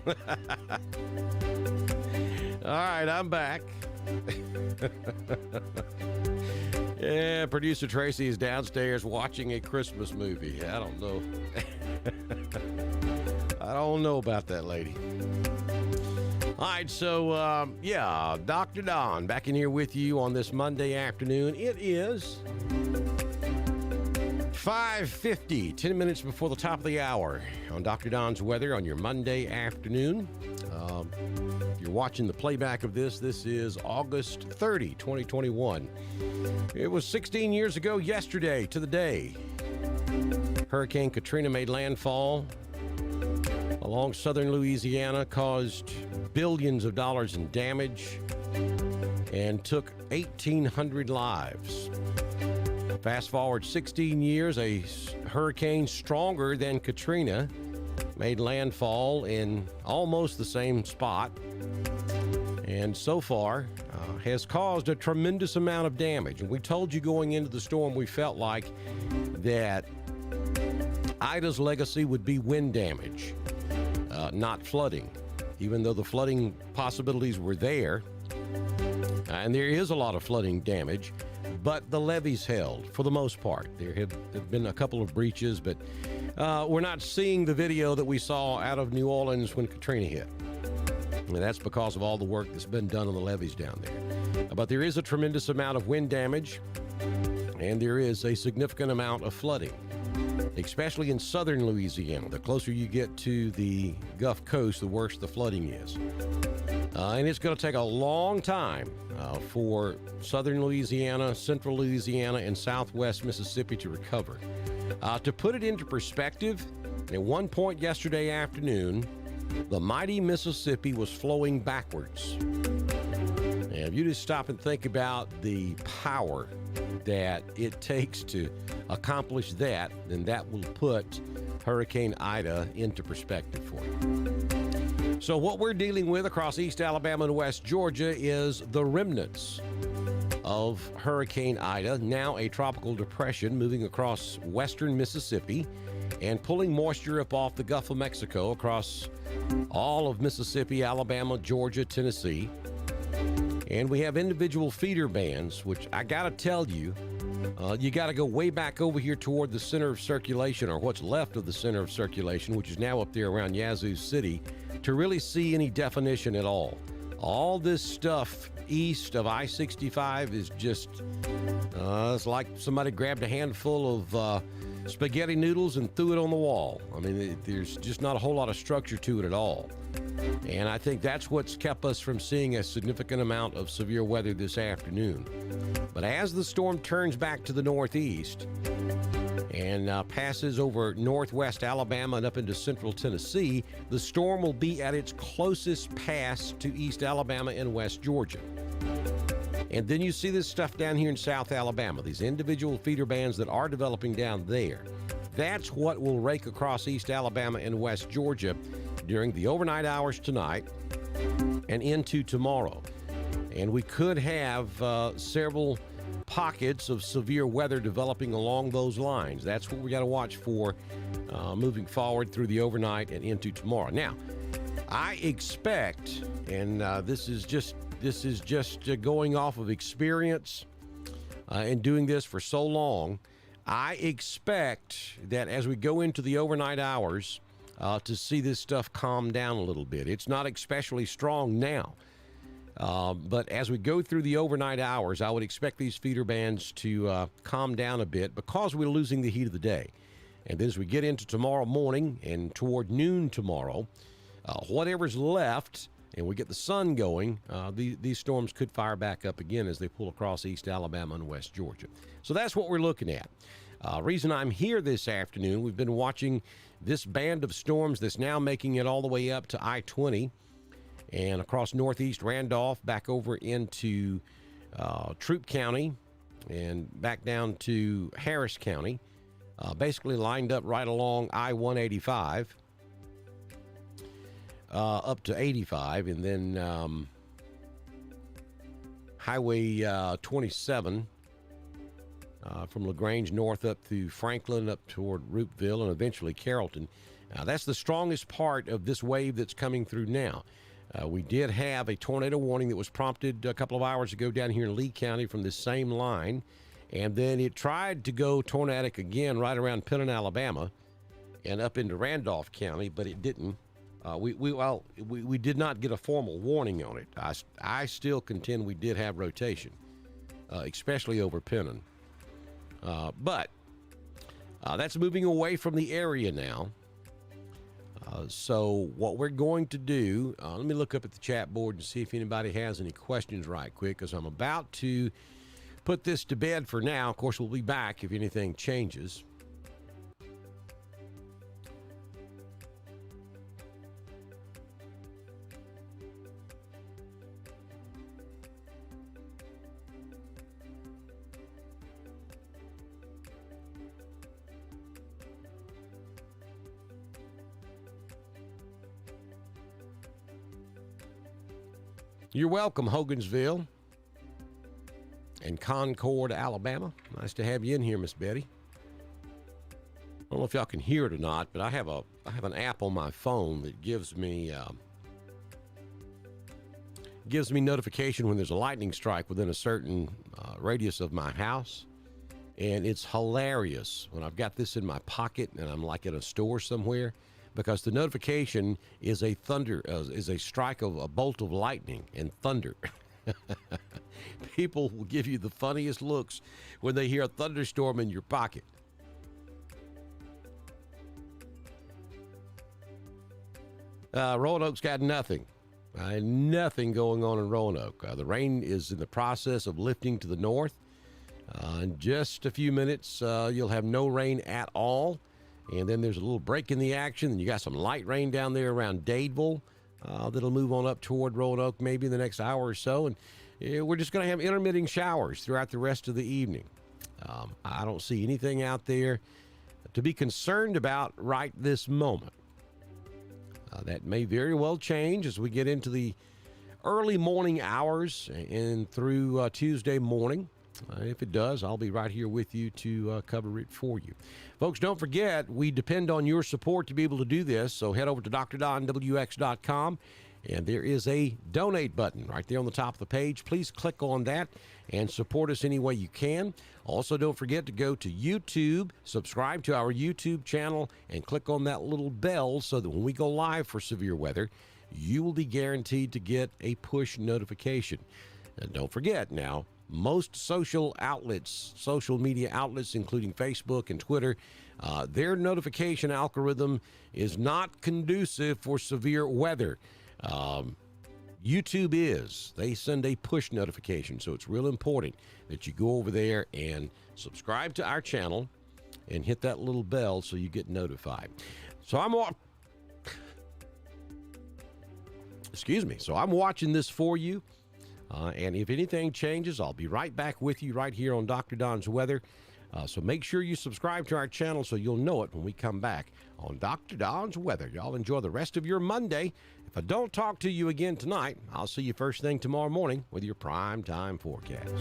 All right, I'm back. Yeah, producer Tracy is downstairs watching a Christmas movie. I don't know. I don't know about that lady. All right, so, Dr. Don back in here with you on this Monday afternoon. It is 5:50, 10 minutes before the top of the hour on Dr. Don's weather on your Monday afternoon. If you're watching the playback of this is August 30, 2021. It was 16 years ago yesterday to the day. Hurricane Katrina made landfall along southern Louisiana, caused billions of dollars in damage, and took 1,800 lives. Fast forward 16 years, a hurricane stronger than Katrina made landfall in almost the same spot, and so far has caused a tremendous amount of damage. And we told you going into the storm, we felt like that Ida's legacy would be wind damage, not flooding, even though the flooding possibilities were there. And there is a lot of flooding damage, but the levees held for the most part. There have been a couple of breaches, but we're not seeing the video that we saw out of New Orleans when Katrina hit. And that's because of all the work that's been done on the levees down there. But there is a tremendous amount of wind damage, and there is a significant amount of flooding, especially in southern Louisiana. The closer you get to the Gulf Coast, the worse the flooding is. And it's going to take a long time for southern Louisiana, central Louisiana, and southwest Mississippi to recover. To put it into perspective, at one point yesterday afternoon, the mighty Mississippi was flowing backwards. And if you just stop and think about the power that it takes to accomplish that, then that will put Hurricane Ida into perspective for you. So what we're dealing with across East Alabama and West Georgia is the remnants of Hurricane Ida, now a tropical depression moving across western Mississippi and pulling moisture up off the Gulf of Mexico across all of Mississippi, Alabama, Georgia, Tennessee. And we have individual feeder bands, which I got to tell you, you got to go way back over here toward the center of circulation, or what's left of the center of circulation, which is now up there around Yazoo City, to really see any definition at all. All this stuff east of I-65 is just, it's like somebody grabbed a handful of spaghetti noodles and threw it on the wall. I mean, there's just not a whole lot of structure to it at all. And I think that's what's kept us from seeing a significant amount of severe weather this afternoon. But as the storm turns back to the northeast and passes over northwest Alabama and up into central Tennessee, the storm will be at its closest pass to East Alabama and West Georgia. And then you see this stuff down here in South Alabama, these individual feeder bands that are developing down there. That's what will rake across East Alabama and West Georgia during the overnight hours tonight and into tomorrow. And we could have several pockets of severe weather developing along those lines. That's what we got to watch for moving forward through the overnight and into tomorrow. Now, I expect, and this is just going off of experience and doing this for so long, I expect that as we go into the overnight hours to see this stuff calm down a little bit. It's not especially strong now, but as we go through the overnight hours, I would expect these feeder bands to calm down a bit because we're losing the heat of the day. And then as we get into tomorrow morning and toward noon tomorrow, whatever's left, and we get the sun going, these storms could fire back up again as they pull across East Alabama and West Georgia. So that's what we're looking at. Reason I'm here this afternoon, we've been watching this band of storms that's now making it all the way up to I-20 and across northeast Randolph, back over into Troup County and back down to Harris County, basically lined up right along I-185. Up to 85, and then Highway 27 from LaGrange north up through Franklin, up toward Roopville, and eventually Carrollton. Now, that's the strongest part of this wave that's coming through now. We did have a tornado warning that was prompted a couple of hours ago down here in Lee County from this same line. And then it tried to go tornadic again right around Penn, Alabama, and up into Randolph County, but it didn't. We did not get a formal warning on it. I still contend we did have rotation, especially over Penn. But that's moving away from the area now. So what we're going to do, let me look up at the chat board and see if anybody has any questions right quick, because I'm about to put this to bed for now. Of course, we'll be back if anything changes. You're welcome, Hogansville and Concord, Alabama. Nice to have you in here, Miss Betty. I don't know if y'all can hear it or not, but I have an app on my phone that gives me notification when there's a lightning strike within a certain radius of my house, and it's hilarious when I've got this in my pocket and I'm like in a store somewhere, because the notification is a strike of a bolt of lightning and thunder. People will give you the funniest looks when they hear a thunderstorm in your pocket. Roanoke's got nothing. Nothing going on in Roanoke. The rain is in the process of lifting to the north. In just a few minutes, you'll have no rain at all. And then there's a little break in the action, and you got some light rain down there around Dadeville that'll move on up toward Roanoke maybe in the next hour or so. And we're just going to have intermitting showers throughout the rest of the evening. I don't see anything out there to be concerned about right this moment. That may very well change as we get into the early morning hours and through Tuesday morning. If it does, I'll be right here with you to cover it for you. Folks, don't forget, we depend on your support to be able to do this, so head over to drdonwx.com, and there is a donate button right there on the top of the page. Please click on that and support us any way you can. Also, don't forget to go to YouTube, subscribe to our YouTube channel, and click on that little bell so that when we go live for severe weather, you will be guaranteed to get a push notification. And don't forget now, most social media outlets, including Facebook and Twitter, their notification algorithm is not conducive for severe weather. YouTube is. They send a push notification, so it's real important that you go over there and subscribe to our channel and hit that little bell so you get notified. So I'm watching this for you. And if anything changes, I'll be right back with you right here on Dr. Don's Weather. So make sure you subscribe to our channel so you'll know it when we come back on Dr. Don's Weather. Y'all enjoy the rest of your Monday. If I don't talk to you again tonight, I'll see you first thing tomorrow morning with your prime time forecast.